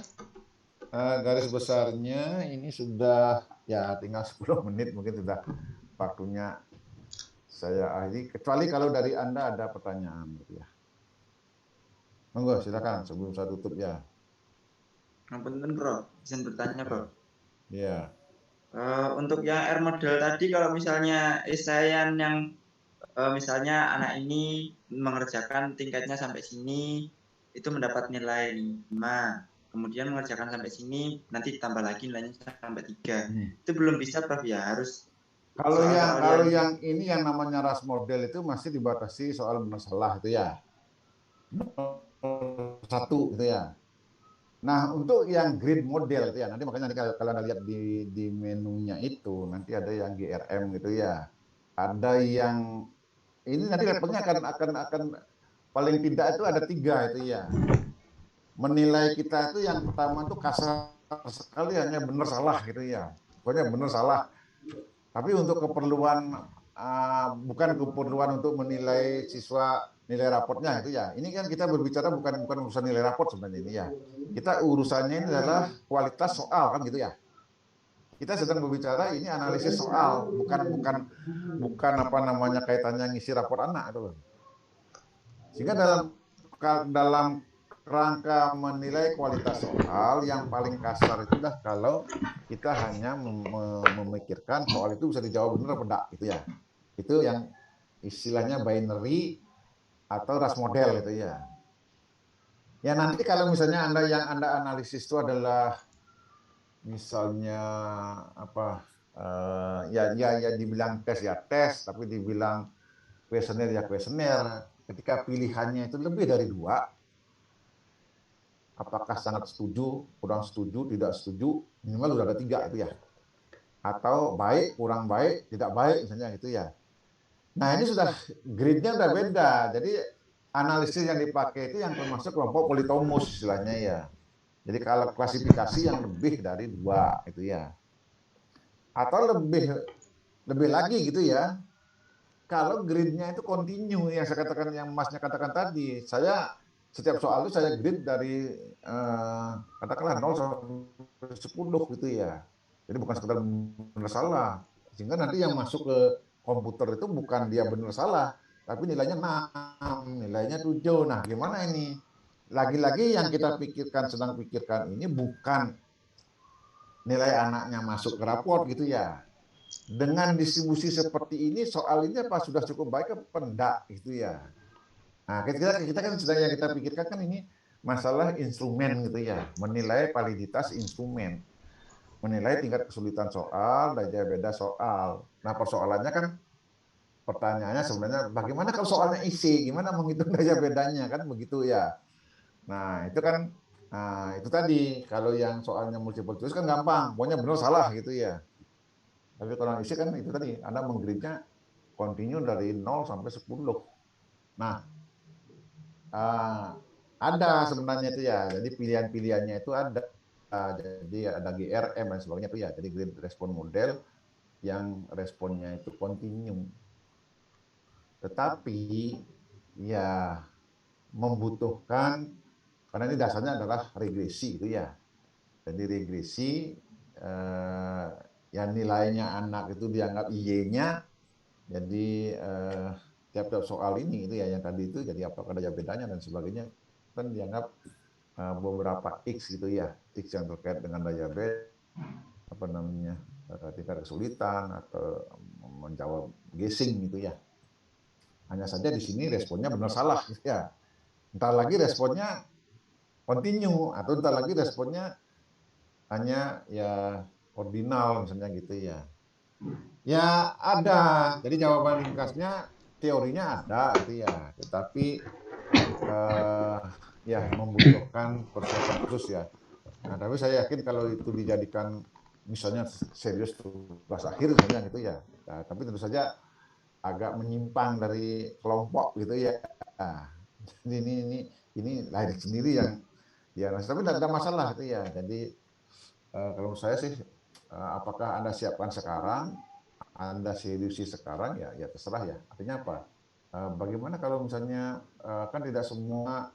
Garis besarnya ini sudah ya tinggal 10 menit mungkin sudah waktunya saya akhiri, kecuali kalau dari Anda ada pertanyaan gitu ya. Monggo silakan sebelum saya tutup ya. Ngapunten Bro, izin bertanya Bro. Ya. Untuk yang R model tadi kalau misalnya esaian yang misalnya anak ini mengerjakan tingkatnya sampai sini itu mendapat nilai 5. Kemudian mengerjakan sampai sini nanti ditambah lagi nilainya sampai 3. Itu belum bisa Prof ya, harus kalau yang ini yang namanya ras model itu masih dibatasi soal masalah itu ya. Satu gitu ya. Nah, untuk yang grid model itu ya, nanti makanya kalau Anda lihat di menunya itu, nanti ada yang GRM gitu ya. Ada yang ini nanti levelnya akan paling tidak itu ada 3 itu ya. Menilai kita itu yang pertama itu kasar sekali, hanya benar salah gitu ya. Pokoknya benar salah. Tapi untuk keperluan bukan keperluan untuk menilai siswa nilai rapotnya gitu ya. Ini kan kita berbicara bukan urusan nilai raport sebenarnya ini ya. Kita urusannya ini adalah kualitas soal kan gitu ya. Kita sedang berbicara ini analisis soal, bukan apa namanya kaitannya ngisi rapor anak itu loh. Sehingga dalam rangka menilai kualitas soal yang paling kasar itu dah kalau kita hanya memikirkan soal itu bisa dijawab benar apa enggak gitu ya. Itu yang istilahnya binary atau ras model itu ya. Ya nanti kalau misalnya yang Anda analisis itu adalah misalnya apa ya dibilang tes ya tes, tapi dibilang kuesioner ya kuesioner. Ketika pilihannya itu lebih dari 2, apakah sangat setuju, kurang setuju, tidak setuju, minimal sudah ada 3 itu ya. Atau baik, kurang baik, tidak baik misalnya gitu ya. Nah ini sudah grade-nya udah beda. Jadi analisis yang dipakai itu yang termasuk kelompok politomus istilahnya ya. Jadi kalau klasifikasi yang lebih dari 2 itu ya. Atau lebih lagi gitu ya. Kalau grade-nya itu continue yang saya katakan, yang Masnya katakan tadi. Saya setiap soal itu saya grade dari katakanlah 0 sampai 10 gitu ya. Jadi bukan sekedar benar salah. Sehingga nanti yang masuk ke komputer itu bukan dia benar salah, tapi nilainya 6, nilainya 7. Nah, gimana ini? Lagi-lagi yang kita sedang pikirkan ini bukan nilai anaknya masuk ke raport gitu ya. Dengan distribusi seperti ini, soal ini apa sudah cukup baik apa enggak gitu ya. Nah, kita kan sedang yang kita pikirkan kan ini masalah instrumen gitu ya, menilai validitas instrumen, menilai tingkat kesulitan soal, daya beda soal. Nah, persoalannya kan pertanyaannya sebenarnya bagaimana kalau soalnya isi, gimana menghitung daya bedanya kan begitu ya. Nah, itu kan itu tadi kalau yang soalnya multiple choice kan gampang, pokoknya benar salah gitu ya. Tapi kalau isi kan itu tadi Anda menggridnya continue dari 0 sampai 10. Nah, ada sebenarnya itu ya. Jadi pilihan-pilihannya itu ada. Jadi ada GRM dan sebagainya itu ya. Jadi grid respon model yang responnya itu continue. Tetapi ya membutuhkan, karena ini dasarnya adalah regresi itu ya. Jadi regresi yang nilainya anak itu dianggap Y-nya, jadi tiap-tiap soal ini itu ya yang tadi itu jadi apakah ada bedanya dan sebagainya kan dianggap beberapa X gitu ya, X yang terkait dengan daya beda, apa namanya, tingkat kesulitan atau menjawab guessing gitu ya. Hanya saja di sini responnya benar salah gitu ya. Entar lagi responnya continue atau entar lagi responnya hanya ya ordinal misalnya gitu ya. Ya ada. Jadi jawaban ringkasnya teorinya ada gitu ya. Tetapi ya membutuhkan persiapan khusus ya. Nah, tapi saya yakin kalau itu dijadikan misalnya serius tugas akhir misalnya gitu ya. Nah, tapi tentu saja agak menyimpang dari kelompok gitu ya. Nah, ini lain sendiri yang ya, tapi tidak ada masalah itu ya. Jadi kalau saya sih apakah Anda siapkan sekarang, Anda seriusi sekarang ya terserah ya. Artinya apa? Bagaimana kalau misalnya kan tidak semua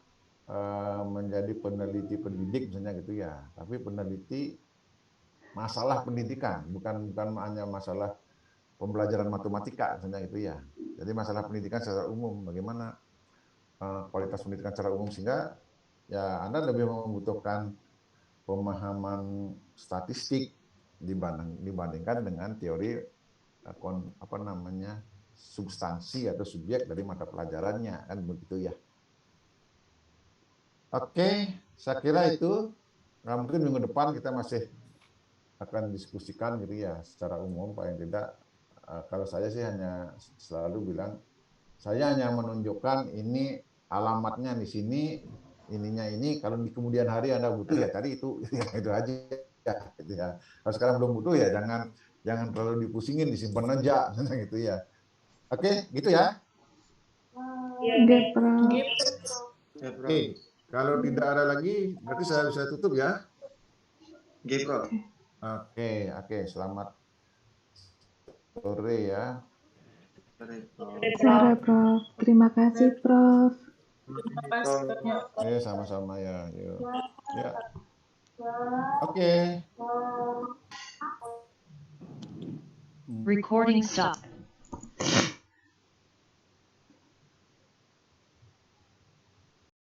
menjadi peneliti pendidik misalnya gitu ya, tapi peneliti masalah pendidikan, bukan hanya masalah pembelajaran matematika misalnya gitu ya. Jadi masalah pendidikan secara umum, bagaimana kualitas pendidikan secara umum, sehingga ya Anda lebih membutuhkan pemahaman statistik dibandingkan dengan teori apa namanya substansi atau subjek dari mata pelajarannya kan begitu ya. Oke, saya kira itu. Nah, mungkin minggu depan kita masih akan diskusikan gitu ya secara umum, paling tidak kalau saya sih hanya selalu bilang saya hanya menunjukkan ini alamatnya di sini, ininya ini, kalau di kemudian hari Anda butuh ya tadi itu ya, itu aja ya, gitu ya. Kalau sekarang belum butuh ya jangan terlalu dipusingin, disimpan aja gitu ya. Oke, gitu ya. Oke, Prof. Ya, Prof. Oke, kalau tidak ada lagi, berarti saya bisa tutup ya. Oke, Prof. Oke, selamat sore ya. Baik, Prof. Sore, Prof. Terima kasih, Prof. Prof. Sama-sama ya. Yuk. Ya. Oke. Recording stop.